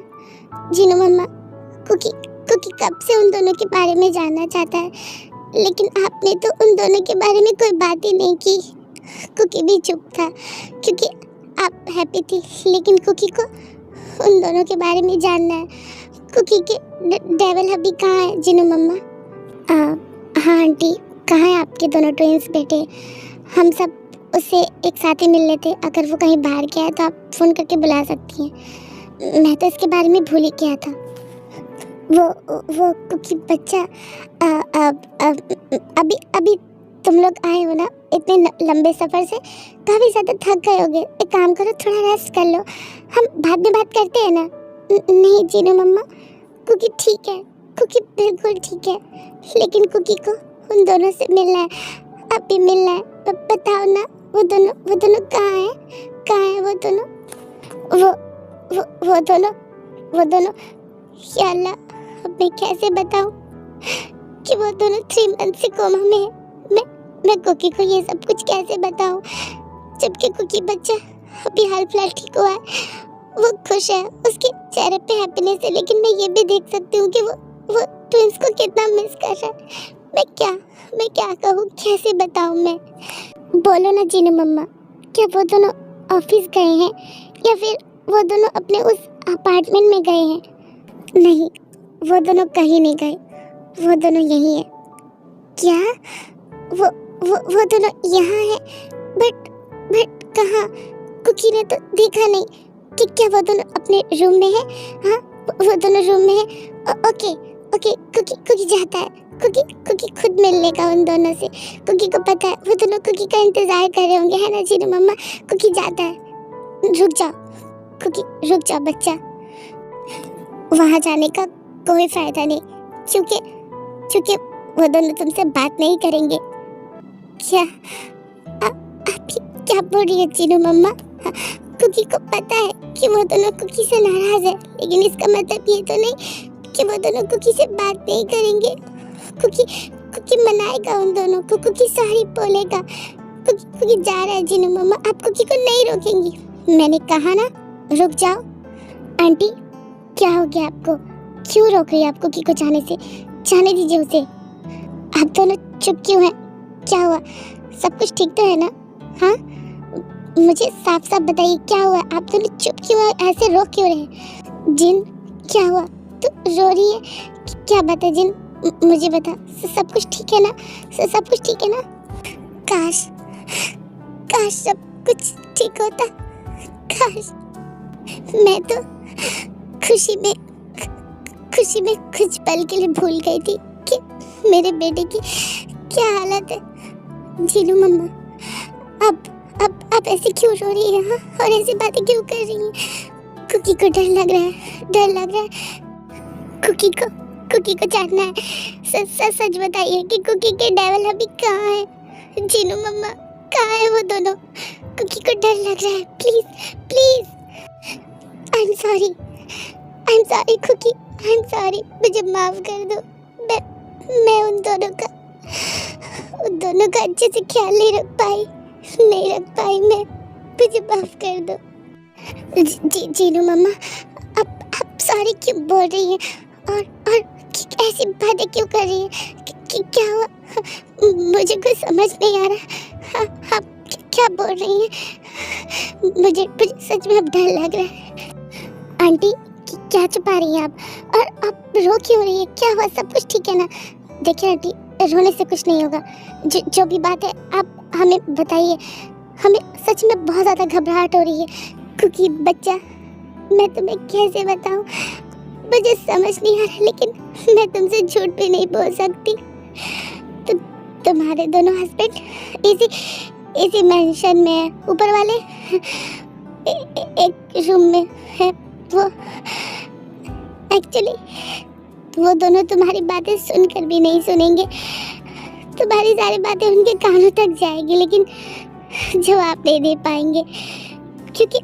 जीनू मम्मा, कुकी कब से उन दोनों के बारे में जानना चाहता है, लेकिन आपने तो उन दोनों के बारे में कोई बात ही नहीं की। कुकी भी चुप था क्योंकि आप हैप्पी थी, लेकिन कुकी को उन दोनों के बारे में जानना है। कुकी के डेविल हबी कहाँ है जीनू मम्मा? हाँ आंटी, कहाँ है आपके दोनों ट्विंस बेटे? हम सब उससे एक साथ ही मिल लेते। अगर वो कहीं बाहर गया है तो आप फ़ोन करके बुला सकती हैं। मैं तो इसके बारे में भूल ही गया था। वो कुकी बच्चा, अभी तुम लोग आए हो ना इतने लंबे सफ़र से, काफ़ी ज़्यादा थक गए होगे। एक काम करो, थोड़ा रेस्ट कर लो, हम बाद में बात करते हैं ना। नहीं जीनू मम्मा, कुकी ठीक है, कुकी बिल्कुल ठीक है, लेकिन कुकी को उन दोनों से मिलना है, अभी मिलना है। बताओ ना, वो दोनों कहाँ है वो दोनों? वो दोनों या अल्लाह, अब मैं कैसे बताऊं कि वो दोनों 3 मंथ से कोमा में है। मैं कुकी को ये सब कुछ कैसे बताऊं, जबकि कुकी बच्चा अभी हाल फिलहाल ठीक हुआ है, वो खुश है, उसके चेहरे पे हैप्पीनेस है। लेकिन मैं ये भी देख सकती हूँ कि वो ट्विंस को कितना मिस कर रहा है। मैं क्या कहूँ, कैसे बताऊँ मैं? बोलो ना जीनू मम्मा, क्या वो दोनों ऑफिस गए हैं या फिर वो दोनों अपने उस अपार्टमेंट में गए हैं? नहीं, वो दोनों कहीं नहीं गए, वो दोनों यहीं हैं। क्या? वो दोनों यहाँ हैं? बट कहाँ? कुकी ने तो देखा नहीं कि क्या वो दोनों अपने रूम में है? हाँ, वो दोनों रूम में है। ओके, कुकी जाता है। कुकी खुद मिल लेगा उन दोनों से। कुकी को पता है वो दोनों कुकी का इंतजार कर रहे होंगे, है ना जीनू मम्मा? कुकी जाता है। रुक जाओ कुकी, रुक जाओ बच्चा, वहाँ जाने का कोई फायदा नहीं, क्योंकि वो दोनों तुमसे बात नहीं करेंगे। क्या आप ये क्या बोल रही है जीनू मम्मा? कुकी को पता है कि वो दोनों कुकी से नाराज है, लेकिन इसका मतलब ये तो नहीं कि वो दोनों कुकी से बात नहीं करेंगे। कुकी कुकी मनाएगा उन दोनों को, कुकी सॉरी बोलेगा। कुकी जा रहा है जीनू मम्मा, आप कुकी को नहीं रोकेंगी। मैंने कहा ना रुक जाओ। आंटी क्या हो गया आपको? क्यों रोक रही है आप कुकी को जाने से? जाने दीजिए उसे। आप दोनों चुप क्यों हैं? क्या हुआ? सब कुछ ठीक तो है ना? हाँ, मुझे साफ साफ बताइए क्या हुआ? आप दोनों चुप क्यों हैं? ऐसे रो क्यों रहे? जिन क्या हुआ? तो रो रही है? क्या बात है जिन? मुझे बता। सब कुछ ठीक है ना? सब कुछ ठीक है ना? काश काश सब कुछ ठीक होता। काश मैं तो खुशी में कुछ पल के लिए भूल गई थी कि मेरे बेटे की क्या हालत है। जीनू मम्मा अब ऐसे क्यों रो रही है? हाँ, और ऐसी बातें क्यों कर रही है? कुकी को डर लग रहा है। कुकी को जानना है। सच बताइए कि कुकी के डेविल अभी कहाँ है? जीनू मम्मा कहाँ है वो दोनों? कुकी को डर लग रहा है। Please I am sorry cookie, I am sorry. मुझे माफ कर दो। मैं उन दोनों का अच्छे से ख्याल नहीं रख पाई मैं। मुझे माफ कर दो। जीनू मम्मा आप सॉरी क्यों बोल रही हैं? और ऐसी बातें क्यों कर रही हैं? क्या हुआ? मुझे कुछ समझ नहीं आ रहा। आप क्या बोल रही हैं? मुझे सच में अब डर लग रहा है। आंटी क्या छुपा रही हैं आप? और आप रो क्यों रही है? क्या हुआ? सब कुछ ठीक है ना? देखिए आंटी, रोने से कुछ नहीं होगा। जो भी बात है आप हमें बताइए। हमें सच में बहुत ज़्यादा घबराहट हो रही है। क्योंकि बच्चा, मैं तुम्हें कैसे बताऊं? मुझे समझ नहीं आ रहा, लेकिन मैं तुमसे झूठ भी नहीं बोल सकती। तुम्हारे दोनों हस्बैंड इसी मेंशन में है, ऊपर वाले एक रूम में है। वो एक्चुअली वो दोनों तुम्हारी बातें सुनकर भी नहीं सुनेंगे। तुम्हारी सारी बातें उनके कानों तक जाएगी, लेकिन जवाब नहीं दे पाएंगे, क्योंकि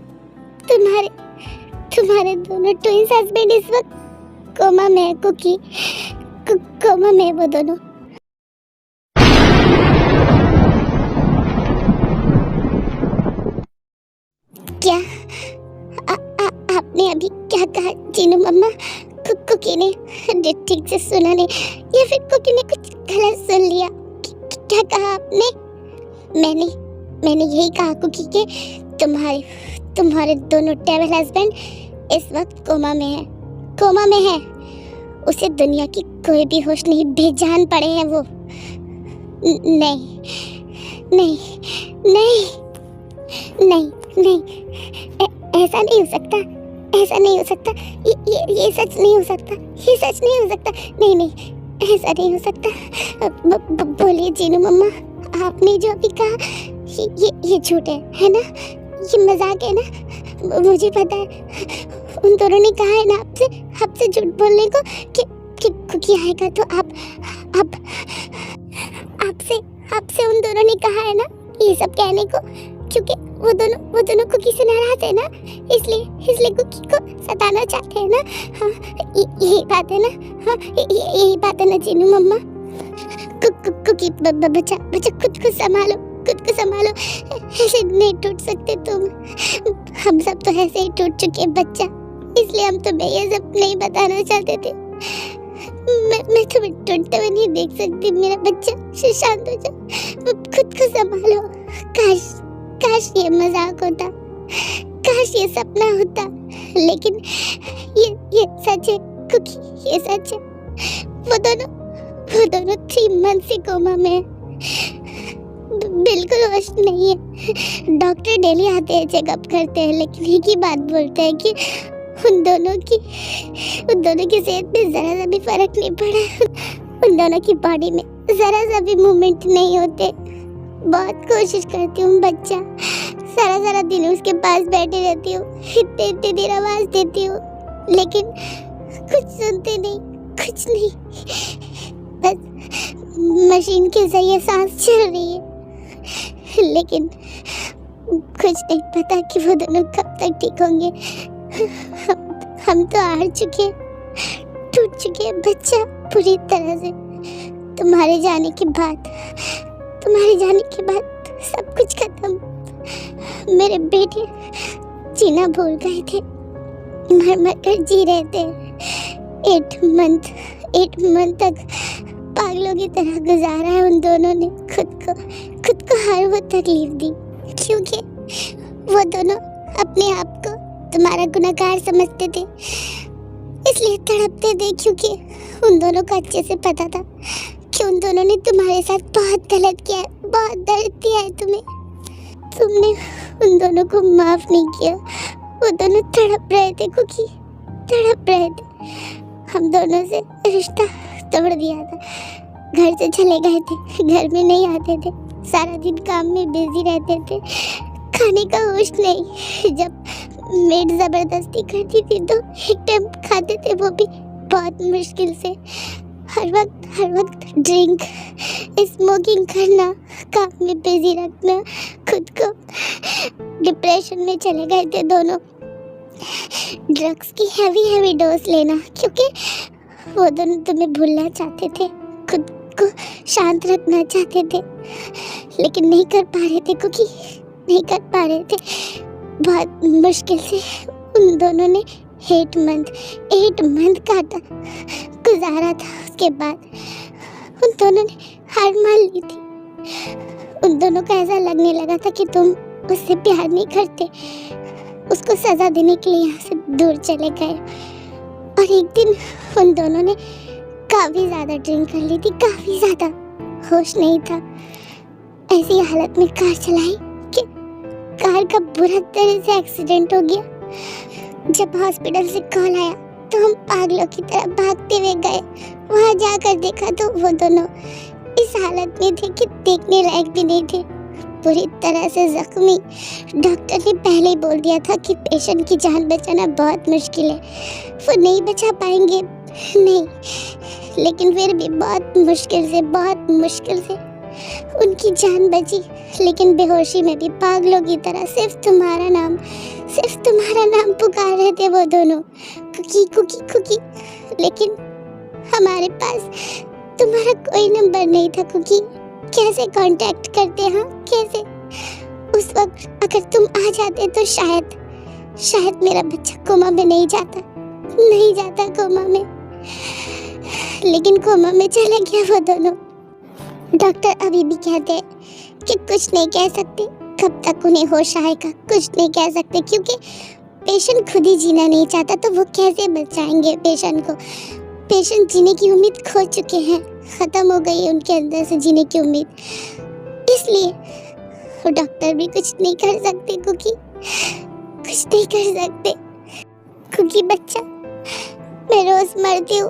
तुम्हारे दोनों ट्विंस हस्बैंड इस वक्त कोमा में है। कोमा में है वो दोनों। क्या आपने अभी क्या कहा जीनू मम्मा? कुकी ने ठीक से सुना नहीं, या फिर कुकी ने कुछ गलत सुन लिया? क्या कहा आपने? मैंने यही कहा कुकी के तुम्हारे दोनों डेविल हस्बैंड इस वक्त कोमा में है। उसे दुनिया की कोई भी होश नहीं, बेजान पड़े हैं वो। नहीं, ऐसा नहीं हो सकता। ये सच नहीं हो सकता। नहीं, ऐसा नहीं हो सकता। बोलिए जीनू मम्मा, आपने जो अभी कहा ये झूठ है ना? ये मजाक है ना? मुझे पता है। उन दोनों ने कहा है ना आपसे झूठ बोलने को कि कुकी आएगा तो आपसे उन दोनों ने कहा है ना ये सब कहने को, क्योंकि वो दोनों कुकी से नाराज है ना, इसलिए कुकी को सताना चाहते हैं ना? हाँ, यही बात है ना? हाँ, यही बात है ना जीनू मम्मा? कुकी बच्चा खुद को संभालो। ऐसे नहीं टूट सकते तुम। हम सब तो ऐसे ही टूट चुके हैं बच्चा, इसलिए हम तुम्हें ये सब नहीं बताना चाहते थे। मैं तुम्हें टूटते हुए नहीं देख सकती मेरा बच्चा। शांत हो जाओ, खुद को संभालो। काश ये मजाक होता, काश ये सपना होता, लेकिन ये सच है कुकी, ये सच है। वो दोनों 3 मंथ से कोमा में बिल्कुल होश नहीं है। डॉक्टर डेली आते हैं, चेकअप करते हैं, लेकिन एक ही बात बोलते हैं कि उन दोनों की सेहत में जरा सा भी फर्क नहीं पड़ा। उन दोनों की बॉडी में जरा सा भी मूवमेंट नहीं होते। बहुत कोशिश करती हूँ बच्चा, सारा दिन उसके पास बैठी रहती हूँ, इतनी देर आवाज देती हूँ, लेकिन कुछ सुनते नहीं, कुछ नहीं। बस मशीन के जरिए सांस चल रही है, लेकिन कुछ नहीं पता कि वो दोनों कब तक ठीक होंगे। हम तो हार चुके, टूट चुके बच्चा पूरी तरह से। तुम्हारे जाने के बाद सब कुछ खत्म। मेरे बेटे जीना भूल गए थे, मर कर जी रहे थे। 8 मंथ तक पागलों की तरह गुजारा है उन दोनों ने खुद को हर वो तकलीफ दी, क्योंकि वो दोनों अपने आप को तुम्हारा गुनहगार समझते थे, इसलिए तड़पते थे। क्योंकि उन दोनों को अच्छे से पता था कि उन दोनों ने तुम्हारे साथ बहुत गलत किया है, बहुत दर्द दिया है तुम्हें। तुमने उन दोनों को माफ नहीं किया। वो दोनों तड़प रहे थे कुकी, तड़प रहे थे। हम दोनों से रिश्ता तोड़ दिया था, घर से चले गए थे, घर में नहीं आते थे, सारा दिन काम में बिजी रहते थे, खाने का होश नहीं। जब मेड जबरदस्ती करती थी तो एक टाइम खाते थे, वो भी बहुत मुश्किल से। हर वक्त ड्रिंक, स्मोकिंग करना, काम में बिजी रखना, खुद को डिप्रेशन में चले गए थे दोनों। ड्रग्स की हैवी डोज लेना, क्योंकि वो दोनों तुम्हें भूलना चाहते थे, खुद को शांत रखना चाहते थे, लेकिन नहीं कर पा रहे थे क्योंकि नहीं कर पा रहे थे। बहुत मुश्किल से उन दोनों ने 8 मंथ काटा, गुजारा था। उसके बाद उन दोनों ने हार मान ली थी। उन दोनों को ऐसा लगने लगा था कि तुम उससे प्यार नहीं करते, उसको सजा देने के लिए यहाँ से दूर चले गए। और एक दिन उन दोनों ने काफी ज्यादा ड्रिंक कर ली थी, काफी ज्यादा, होश नहीं था। ऐसी हालत में कार चलाई कि कार का बुरा तरह से एक्सीडेंट हो गया। जब हॉस्पिटल से कॉल आया तो हम पागलों की तरह भागते हुए गए। वहां जाकर देखा तो वो दोनों इस हालत में थे कि देखने लायक भी नहीं थे, पूरी तरह से जख्मी। डॉक्टर ने पहले ही बोल दिया था कि पेशेंट की जान बचाना बहुत मुश्किल है, वो नहीं बचा पाएंगे, नहीं। लेकिन फिर भी बहुत मुश्किल से उनकी जान बची। लेकिन बेहोशी में भी पागलों की तरह सिर्फ तुम्हारा नाम पुकार रहे थे वो दोनों, कुकी। लेकिन हमारे पास तुम्हारा कोई नंबर नहीं था कुकी। कैसे कांटेक्ट करते? हाँ, कैसे? उस वक्त अगर तुम आ जाते तो शायद मेरा बच्चा कोमा में नहीं जाता कोमा में। लेकिन कोमा में चले गया वो दोनों। डॉक्टर अभी भी कहते हैं कि कुछ नहीं कह सकते, कब तक उन्हें होश आएगा कुछ नहीं कह सकते, क्योंकि पेशेंट खुद ही जीना नहीं चाहता तो वो कैसे बचाएंगे पेशेंट को। पेशेंट जीने की उम्मीद खो चुके हैं, खत्म हो गई है उनके अंदर से जीने की उम्मीद। इसलिए वो डॉक्टर भी कुछ नहीं कर सकते कुकी, कुछ नहीं कर सकते कुकी बच्चा। मैं रोज मरती हूँ,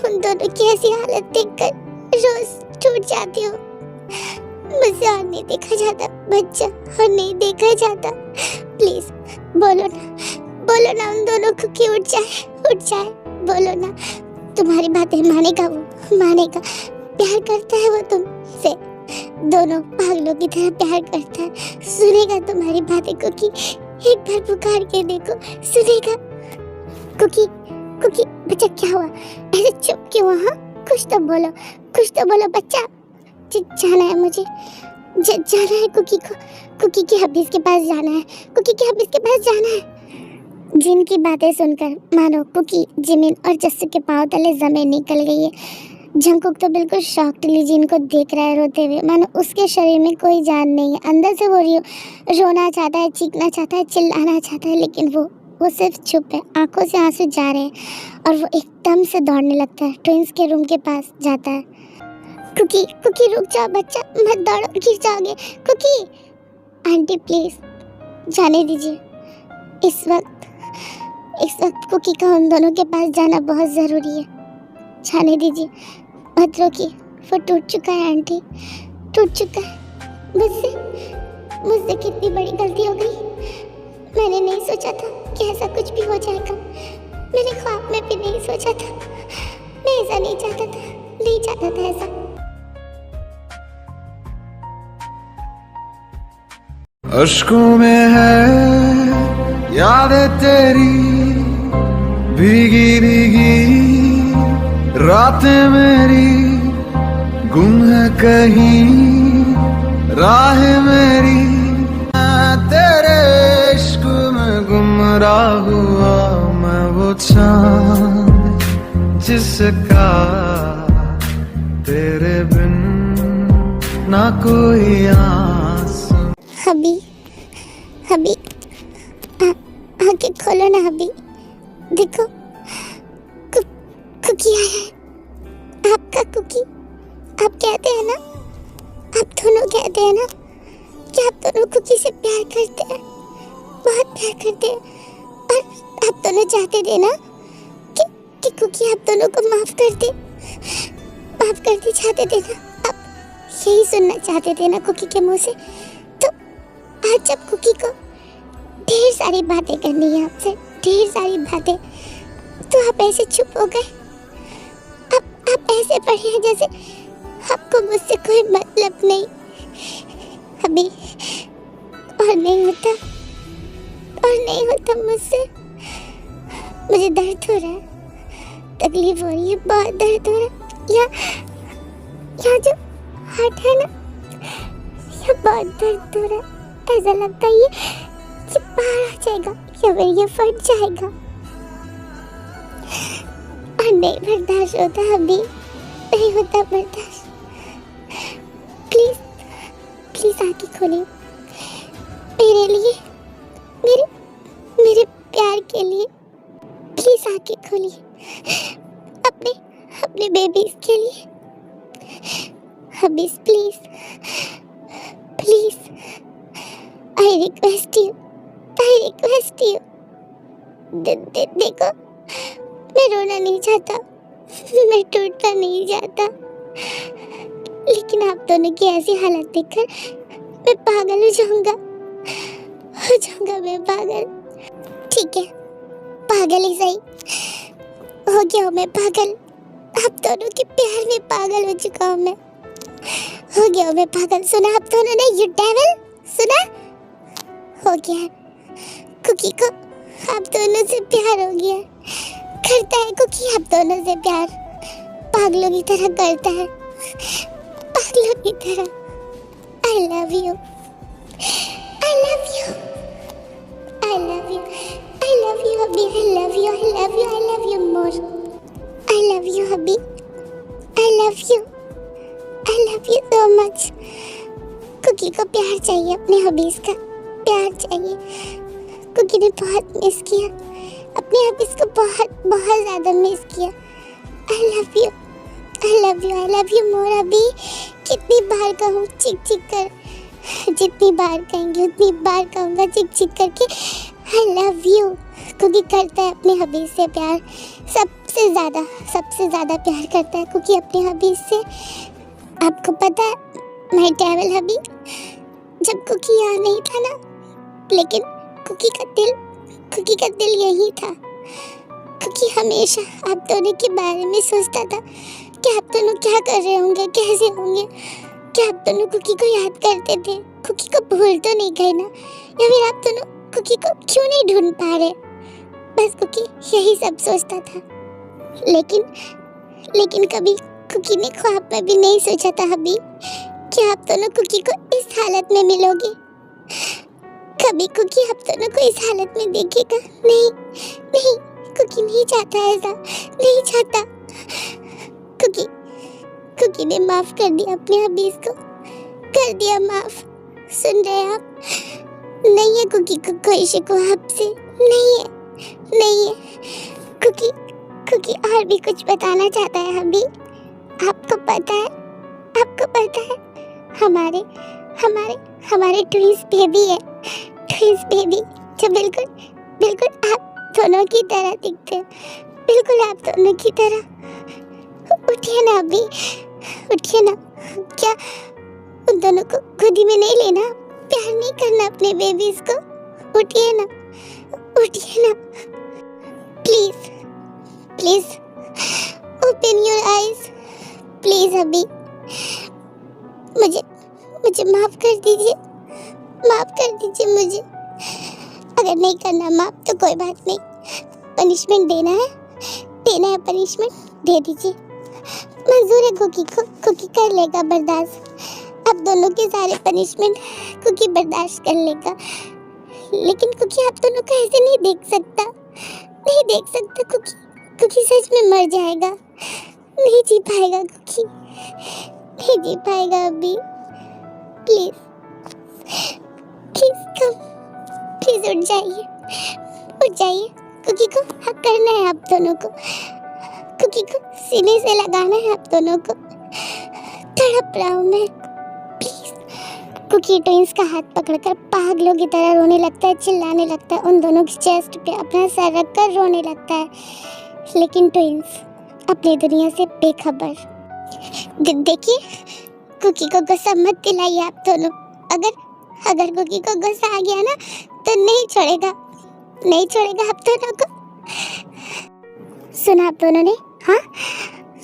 उन दोनों की ऐसी हालत देखकर रोज टूट जाती हूँ। मुझसे और नहीं देखा जाता बच्चा, और नहीं देखा जाता। प्लीज बोलो ना उन दोनों को कि उठ जाए, बोलो ना। तुम्हारी बातें मानेगा, प्यार करता है वो तुमसे, दोनों पागलों की तरह प्यार करता है। सुनेगा तुम्हारी बातें कुकी, एक बार पुकार के देखो, सुनेगा। कुकी बच्चा, क्या हुआ? ऐसे चुप क्यों? हाँ, कुछ तो बोलो बच्चा। जाना है मुझे, जाना है कुकी के हबीज के पास जाना है। जिनकी बातें सुनकर मानो कुकी, जिमिन और जस्सू के पांव तले जमीन निकल गई है। जंगकुक तो बिल्कुल शॉक्ड जिन को देख रहा है रोते हुए, मानो उसके शरीर में कोई जान नहीं है। अंदर से वो रोना चाहता है, चीखना चाहता है, चिल्लाना चाहता है, लेकिन वो सिर्फ चुप है। आंखों से आंसू जा रहे हैं और वो एकदम से दौड़ने लगता है, ट्विंस के रूम के पास जाता है। कुकी रुक जाओ बच्चा, मत दौड़ो, गिर जाओगे। कुकी, आंटी प्लीज जाने दीजिए। इस वक्त कुकी का उन दोनों के पास जाना बहुत ज़रूरी है। जाने दीजिए, मत रोकिए। वो टूट चुका है आंटी, टूट चुका है। मुझसे कितनी बड़ी गलती हो गई। मैंने नहीं सोचा था कि ऐसा कुछ भी हो जाएगा। मैंने ख्वाब में भी नहीं सोचा था। मैं ऐसा नहीं चाहता था ऐसा। अश्कों में है यादें तेरी, भीगी भीगी रातें मेरी, गुम है कहीं राह मेरी, मैं तेरे इश्क में गुमराह हुआ, मैं वो चांद जिसका तेरे बिन ना कोई आस। हबी हबी आंखें खोलो ना हबी, देखो कुकी आया है, आपका कुकी। आप कहते हैं ना, आप दोनों कहते हैं ना कि आप दोनों कुकी से प्यार करते हैं, बहुत प्यार करते हैं, और आप दोनों चाहते थे ना कि कुकी आप दोनों को माफ कर दे चाहते थे ना, आप यही सुनना चाहते थे ना कुकी के मुंह से। तो आज जब कुकी को ढेर सारी बातें करनी है आपसे, ढेर सारी बातें, तो आप ऐसे चुप हो गए। आप ऐसे पढ़े हैं जैसे आपको मुझसे कोई मतलब नहीं। अभी और नहीं होता मुझसे। मुझे दर्द हो रहा है, तकलीफ हो रही है, बहुत दर्द हो रहा है। यहाँ जो हार्ट है ना, यहाँ बहुत दर्द हो रहा है। ऐसा लगता है ये बाहर आ जाएगा या फिर ये फट जाएगा, और नहीं बर्दाश्त होता अभी, नहीं होता बर्दाश्त। प्लीज आंखें खोलिए मेरे लिए, मेरे प्यार के लिए। प्लीज आंखें खोलिए अपने बेबीज के लिए। हबीज प्लीज आई रिक्वेस्ट यू। देखो, मैं रोना नहीं चाहता, मैं टूटना नहीं चाहता, लेकिन आप दोनों की ऐसी हालत देखकर मैं पागल हो जाऊंगा मैं पागल। ठीक है, पागल ही सही, हो गया हूँ मैं पागल। आप दोनों के प्यार में पागल हो चुका हूँ मैं, हो गया हूँ मैं पागल। सुना आप दोनों ने, यू डेविल, सुना? हो गया है कुकी को आप दोनों से प्यार हो गया। करता है कुकी आप दोनों से प्यार, पागलों की तरह करता है, पागलों की तरह। I love you hubby, I love you more। I love you hubby, I love you so much। Cookie को प्यार चाहिए, अपने हबीज का प्यार चाहिए। कुकी ने बहुत मिस किया, अपने हबीज को बहुत ज़्यादा मिस किया। I love you more हबी। कितनी बार कहूँ चिक कर, जितनी बार कहेंगे उतनी बार कहूँगा चिक करके I love you। कुकी करता है अपने हबीज से प्यार, सबसे ज़्यादा प्यार करता है कुकी अपने हबीज से। आपको पता है माय डेविल हबी, जब कुकी यहाँ नहीं था ना, लेकिन कुकी का दिल यही था। कुकी हमेशा आप दोनों के बारे में सोचता था कि आप दोनों क्या कर रहे होंगे, कैसे होंगे। क्या आप दोनों कुकी को याद करते थे? कुकी को भूल तो नहीं गए ना? या फिर आप दोनों कुकी को क्यों नहीं ढूंढ पा रहे? बस कुकी यही सब सोचता था। लेकिन कभी कुकी ने ख्वाब में भी नहीं सोचा था हबी कि आप दोनों कुकी को इस हालत में मिलोगे। कभी कुकी आप दोनों को इस हालत में देखेगा नहीं, कुकी नहीं चाहता, ऐसा नहीं चाहता। कुकी ने माफ कर दिया अपने हबीज को, कर दिया माफ। सुन रहे आप? नहीं है कुकी को कोई शिकवा आपसे, नहीं है। कुकी और भी कुछ बताना चाहता है हबी। आपको पता है हमारे ट्विंस बेबी है, जो बिल्कुल आप दोनों की तरह दिखते हैं, बिल्कुल आप दोनों की तरह। उठिए ना अभी, उठिए ना। क्या उन दोनों को गोदी में नहीं लेना? प्यार नहीं करना अपने बेबीज को? उठिए ना please open your eyes please अभी। मुझे माफ कर दीजिए, माफ कर दीजिए मुझे। अगर नहीं करना माफ तो कोई बात नहीं, पनिशमेंट देना है पनिशमेंट दे दीजिए। मंजूर है कुकी को, कुकी कर लेगा बर्दाश्त। आप दोनों के सारे पनिशमेंट कुकी बर्दाश्त कर लेगा, लेकिन कुकी आप दोनों को ऐसे नहीं देख सकता, नहीं देख सकता। कुकी कुकी सच में मर जाएगा, नहीं जी पाएगा कुकी, नहीं जी पाएगा अभी। प्लीज प्लीज कम, प्लीज उठ जाइए, उठ जाइए। कुकी को हक करना है आप दोनों को, कुकी को सीने से लगाना है आप दोनों को। तड़प रहा हूँ मैं, प्लीज। कुकी ट्विंस का हाथ पकड़कर पागलों की तरह रोने लगता है, चिल्लाने लगता है, उन दोनों की चेस्ट पे अपना सर रखकर रोने लगता है। लेकिन ट्विंस अपनी दुनिया से बेखबर। देखिए, कुकी को गुस्सा मत दिलाइए आप दोनों। अगर कुकी को गुस्सा आ गया ना तो नहीं छोड़ेगा, नहीं छोड़ेगा आप दोनों को। सुना आप दोनों ने? हाँ,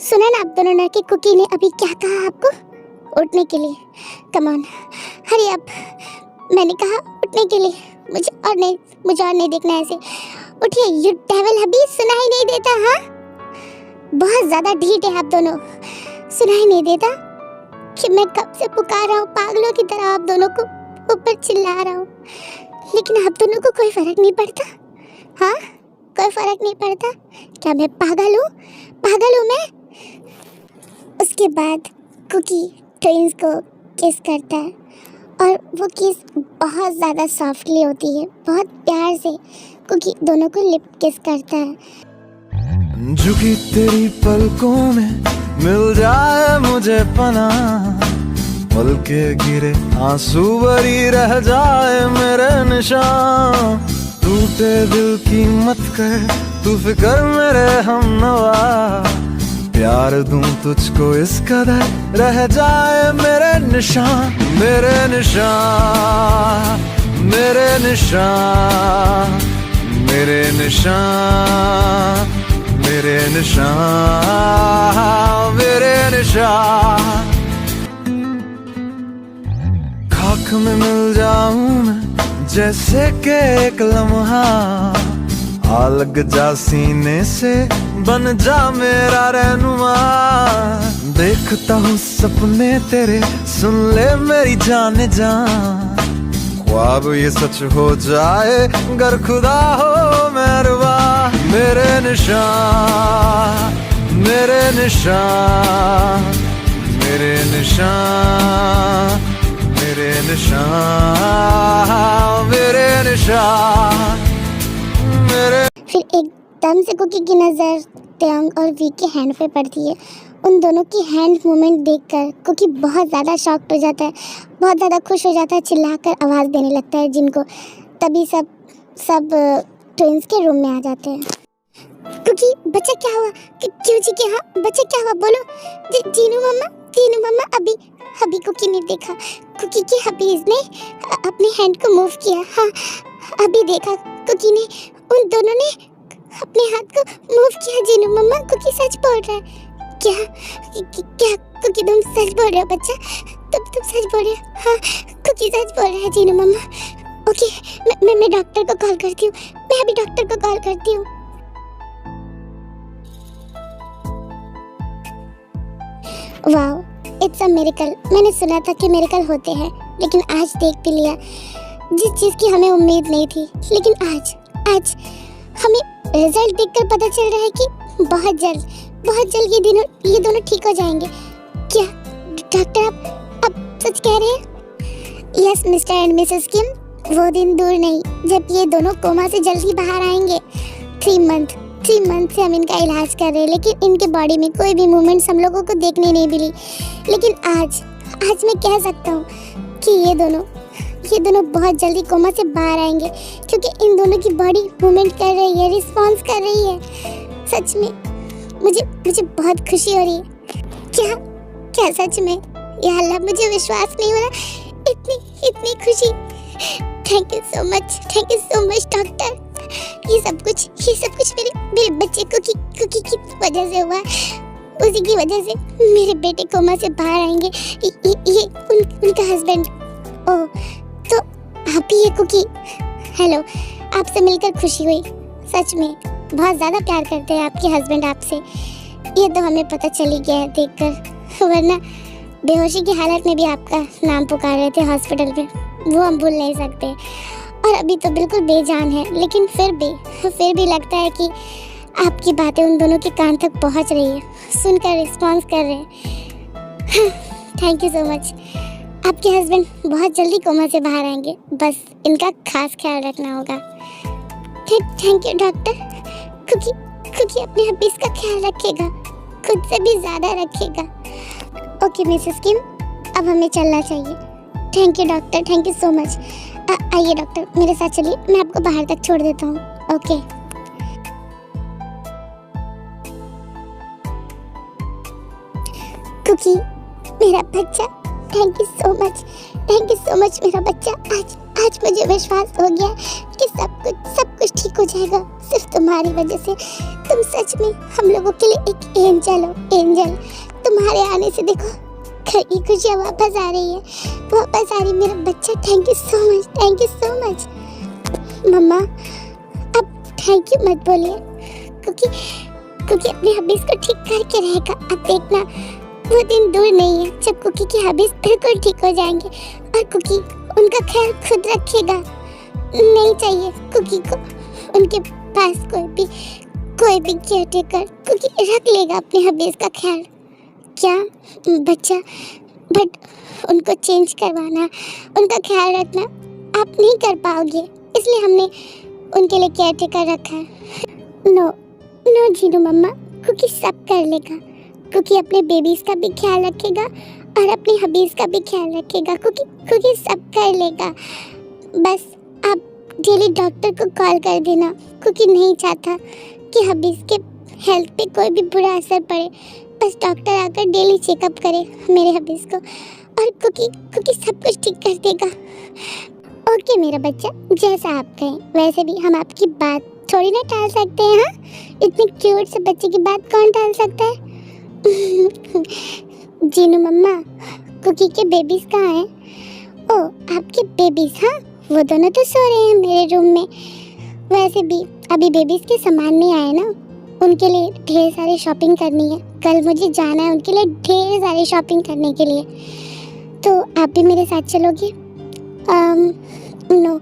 सुना ना आप दोनों ने कि कुकी ने अभी क्या कहा आपको? उठने के लिए। Come on, hurry up. मैंने कहा उठने के लिए। मुझे और नहीं देखना ऐसे। उठिए यू डेविल, अभी सुनाई नहीं देता? हाँ, बहुत ज्यादा ढीठ है आप दोनों, सुनाई नहीं देता कि मैं कब से पुकार रहा हूँ पागलों की तरह आप दोनों को, ऊपर चिल्ला रहा हूँ, लेकिन आप दोनों को कोई फर्क नहीं पड़ता? हाँ, कोई फर्क नहीं पड़ता? क्या मैं पागल हूँ? पागल हूँ मैं? उसके बाद कुकी ट्विंस को किस करता है और वो किस बहुत ज़्यादा सॉफ्टली होती है, बहुत प्यार से कुकी दोनों को लिप किस करता है। झुकी तेरी पलकों में मिल जाए मुझे पनाह, पल के गिरे आंसू भरी रह जाए मेरे निशान। टूटे दिल की मत कर तू फिक्र मेरे हमनवा, प्यार दूं तुझको इस कदर रह जाए मेरे निशान, मेरे निशान, मेरे निशान, मेरे निशान, मेरे निशान, मेरे निशान। खाक में मिल जाऊं मैं जैसे के एक लम्हा, आ लग जा सीने से बन जा मेरा रहनुमा। देखता हूँ सपने तेरे, सुन ले मेरी जाने जान, ख्वाब ये सच हो जाए गर खुदा हो मेहरबान। मेरे निशान, मेरे निशान, मेरे निशान, मेरे निशान, मेरे निशान, मेरे। फिर एकदम से कुकी की नज़र त्यांग और वी के हैंड पे पड़ती है। उन दोनों की हैंड मूवमेंट देखकर कुकी बहुत ज़्यादा शॉक्ड हो जाता है, बहुत ज़्यादा खुश हो जाता है, चिल्लाकर आवाज़ देने लगता है जिनको। तभी सब ट्विंस के रूम में आ जाते हैं। कुकी बच्चा क्या हुआ? क्यों जी के? हाँ बच्चा क्या हुआ बोलो। जीनू मम्मा अभी कुकी ने देखा, कुकी की हबीज ने अपने हैंड को मूव किया। हाँ अभी देखा कुकी ने, उन दोनों ने अपने हाथ को मूव किया। जीनू मम्मा कुकी सच बोल रहा है। क्या कुकी तुम सच बोल रहे हो बच्चा? तुम सच बोल रहे हो? हाँ कुकी सच बोल रहा है जीनू मम्मा। ओके मैं डॉक्टर को कॉल करती हूँ, मैं अभी डॉक्टर को कॉल करती हूँ। Wow it's a miracle. मैंने सुना था कि मिरेकल होते हैं, लेकिन आज देख भी लिया जिस चीज़ की हमें उम्मीद नहीं थी। लेकिन आज हमें रिजल्ट देखकर पता चल रहा है कि बहुत जल्द ये दोनों ठीक हो जाएंगे। क्या डॉक्टर आप सच कह रहे हैं? यस मिस्टर एंड मिसेस किम, वो दिन दूर नहीं जब ये दोनों कोमा से जल्दी बाहर आएंगे। 3 मंथ से हम इनका इलाज कर रहे हैं, लेकिन इनके बॉडी में कोई भी मूवमेंट्स हम लोगों को देखने नहीं मिली। लेकिन आज मैं कह सकता हूँ कि ये दोनों बहुत जल्दी कोमा से बाहर आएंगे, क्योंकि इन दोनों की बॉडी मूवमेंट कर रही है, रिस्पॉन्स कर रही है। सच में मुझे बहुत खुशी हो रही है। क्या सच में? या अल्लाह, मुझे विश्वास नहीं हो रहा, इतनी खुशी। Thank you so much doctor. ये सब कुछ मेरे बच्चे कुकी की वजह से हुआ। उसी की वजह से मेरे बेटे कोमा से बाहर आएंगे। ये उनका हस्बैंड। ओह आप ही है कुकी। हेलो, आपसे मिलकर खुशी हुई। सच में बहुत ज़्यादा प्यार करते हैं आपके हस्बैंड आपसे, ये तो हमें पता चल ही गया है देखकर, वरना बेहोशी की हालत में भी आपका नाम पुकार रहे थे हॉस्पिटल में, वो हम भूल नहीं सकते। और अभी तो बिल्कुल बेजान है, लेकिन फिर भी लगता है कि आपकी बातें उन दोनों के कान तक पहुंच रही है, सुनकर रिस्पॉन्स कर रहे हैं। Thank you so much. आपके हस्बैंड बहुत जल्दी कोमा से बाहर आएंगे, बस इनका खास ख्याल रखना होगा। Thank you doctor. कुकी अपने हबीज का ख्याल रखेगा, खुद से भी ज़्यादा रखेगा। ओके मिसेस किम, अब हमें चलना चाहिए। Thank you doctor, thank you so much. आइए डॉक्टर, मेरे साथ चलिए, मैं आपको बाहर तक छोड़ देता हूँ। ओके। कुकी मेरा बच्चा, थैंक यू सो मच मेरा बच्चा। आज मुझे विश्वास हो गया कि सब कुछ ठीक हो जाएगा, सिर्फ तुम्हारी वजह से। तुम सच में हम लोगों के लिए एक एंजल हो, एंजल। तुम्हारे आने से देखो घर की खुशियाँ वापस आ रही मेरा बच्चा। Thank you so much. Mumma अब थैंक यू मत बोलिए, क्योंकि अपनी हबीज को ठीक करके रहेगा। अब देखना वो दिन दूर नहीं है जब कुकी की हबीज बिल्कुल ठीक हो जाएंगे और कुकी उनका ख्याल खुद रखेगा। नहीं चाहिए कुकी को उनके पास कोई भी केयरटेकर, कुकी रख लेगा अपने हबीज का ख्याल। क्या बच्चा, बट उनको चेंज करवाना, उनका ख्याल रखना आप नहीं कर पाओगे, इसलिए हमने उनके लिए केयरटेकर रखा है। नो जीनू मम्मा, कुकी सब कर लेगा। कुकी अपने बेबीज का भी ख्याल रखेगा और अपनी हबीज का भी ख्याल रखेगा। कुकी सब कर लेगा। बस आप डेली डॉक्टर को कॉल कर देना। कुकी नहीं चाहता कि हबीज के हेल्थ पे कोई भी बुरा असर पड़े। बस डॉक्टर आकर डेली चेकअप करे मेरे हबीज को और कुकी सब कुछ ठीक कर देगा। ओके मेरा बच्चा, जैसा आप कहें। वैसे भी हम आपकी बात थोड़ी ना टाल सकते हैं। हाँ, इतने क्यूट से बच्चे की बात कौन टाल सकता है? जीनू मम्मा, कुकी के बेबीज कहाँ हैं? ओ आपके बेबीज, हाँ वो दोनों तो सो रहे हैं मेरे रूम में। वैसे भी अभी बेबीज के सामान नहीं आए ना, उनके लिए ढेर सारी शॉपिंग करनी है। कल मुझे जाना है उनके लिए ढेर सारी शॉपिंग करने के लिए। तो आप भी मेरे साथ चलोगे? नो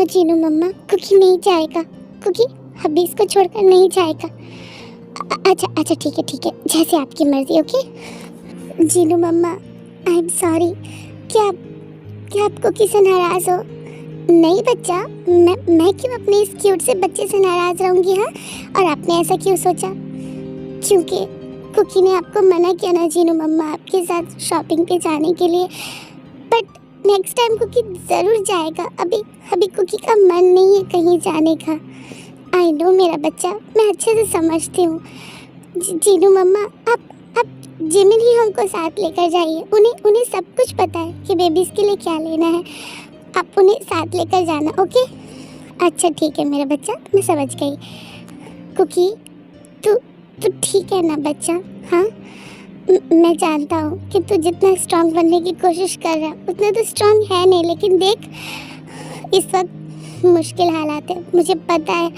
जीनू मम्मा, कुकी नहीं जाएगा। कुकी हबीज को छोड़कर नहीं जाएगा। अच्छा ठीक है, जैसे आपकी मर्जी। Okay Jeenu mama, I am sorry. क्या आप कुकी से नाराज हो? नहीं बच्चा, मैं क्यों अपने इस क्यूट से बच्चे से नाराज रहूंगी? हाँ, और आपने ऐसा क्यों सोचा? क्योंकि कुकी ने आपको मना किया ना जीनू मम्मा आपके साथ शॉपिंग पे जाने के लिए। बट नेक्स्ट टाइम कुकी ज़रूर जाएगा। अभी कुकी का मन नहीं है कहीं जाने का। आई नो मेरा बच्चा, मैं अच्छे से समझती हूँ। जीनू मम्मा, आप जिमिन ही हमको साथ लेकर जाइए। उन्हें सब कुछ पता है कि बेबीज़ के लिए क्या लेना है। आप उन्हें साथ लेकर जाना। ओके? अच्छा ठीक है मेरा बच्चा, मैं समझ गई। कुकी तू ठीक है ना बच्चा? हाँ, मैं जानता हूँ कि तू जितना स्ट्रांग बनने की कोशिश कर रहा है उतना तो स्ट्रांग है नहीं, लेकिन देख इस वक्त मुश्किल हालात है। मुझे पता है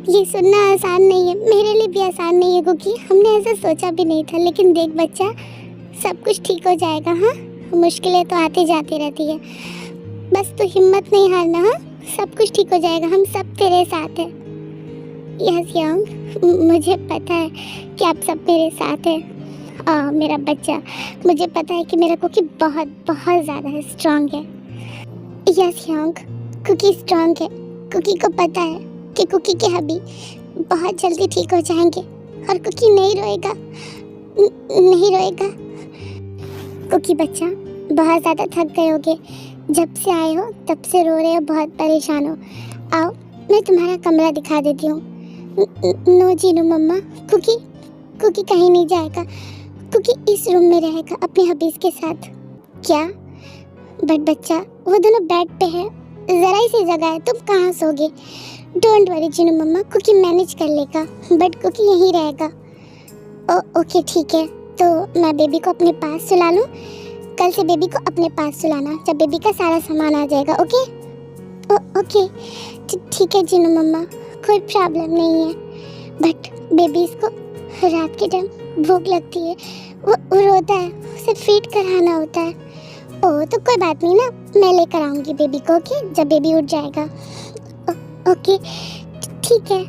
ये सुनना आसान नहीं है, मेरे लिए भी आसान नहीं है क्योंकि हमने ऐसा सोचा भी नहीं था। लेकिन देख बच्चा, सब कुछ ठीक हो जाएगा। हाँ, मुश्किलें तो आती जाती रहती है, बस तू हिम्मत नहीं हारना। हाँ, सब कुछ ठीक हो जाएगा, हम सब तेरे साथ हैं। यस यंग, मुझे पता है कि आप सब मेरे साथ हैं। मेरा बच्चा, मुझे पता है कि मेरा कुकी बहुत बहुत ज़्यादा स्ट्रांग है। यस यंग, कुकी स्ट्रांग है। कुकी को पता है कि कुकी के हबी बहुत जल्दी ठीक हो जाएंगे और कुकी नहीं रोएगा। कुकी बच्चा, बहुत ज़्यादा थक गए होगे, जब से आए हो तब से रो रहे हो, बहुत परेशान हो। आओ मैं तुम्हारा कमरा दिखा देती हूँ। नो जीनू मम्मा, कुकी कहीं नहीं जाएगा। कुकी इस रूम में रहेगा अपने हबीज के साथ। क्या? बट बच्चा, वो दोनों बेड पे है, ज़रा ही सी जगह है, तुम कहाँ सोगे? Don't worry Jinu mumma, Cookie manage कर लेगा, बट कुकी यहीं रहेगा। ओके ठीक है, तो मैं बेबी को अपने पास सुला लूँ? कल से बेबी को अपने पास सुलाना जब बेबी का सारा सामान आ जाएगा, ओके? ओके ठीक है जीनू मम्मा, कोई प्रॉब्लम नहीं है। बट बेबीज को रात के टाइम भूख लगती है, वो रोता है, उसे फीड कराना होता है। तो कोई बात नहीं ना, मैं लेकर आऊँगी बेबी को, ओके? जब बेबी उठ जाएगा। ओके ठीक है।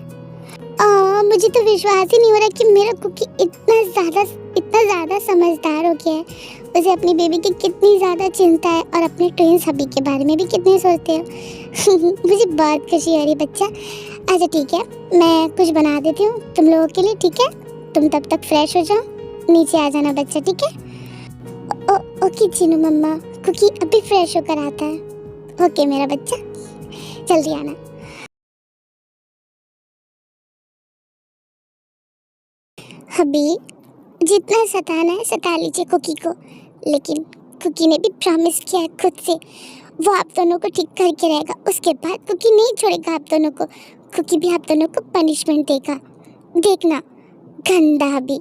मुझे तो विश्वास ही नहीं हो रहा कि मेरा कुकी इतना ज़्यादा समझदार हो गया है। उसे अपनी बेबी की कितनी ज़्यादा चिंता है और अपने ट्विंस हबी के बारे में भी कितने सोचते हैं। मुझे बहुत खुशी हो रही बच्चा। अच्छा ठीक है, मैं कुछ बना देती हूँ तुम लोगों के लिए, ठीक है? तुम तब तक फ्रेश हो जाओ, नीचे आ जाना बच्चा, ठीक है? ओके जीनू मम्मा, कुकी अभी फ्रेश होकर आता है। ओके मेरा बच्चा, जल्दी आना। अभी जितना सताना है सता लीजिए कुकी को, लेकिन कुकी ने भी प्रॉमिस किया है खुद से, वो आप दोनों को ठीक करके रहेगा। उसके बाद कुकी नहीं छोड़ेगा आप दोनों को, कुकी भी आप दोनों को पनिशमेंट देगा, देखना गंदा अभी।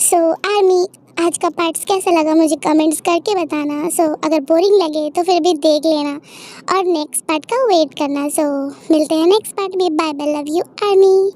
सो आर्मी, आज का पार्ट्स कैसा लगा मुझे कमेंट्स करके बताना। सो अगर बोरिंग लगे तो फिर भी देख लेना और नेक्स्ट पार्ट का वेट करना। सो मिलते हैं नेक्स्ट पार्ट में। Bye bye, love you army.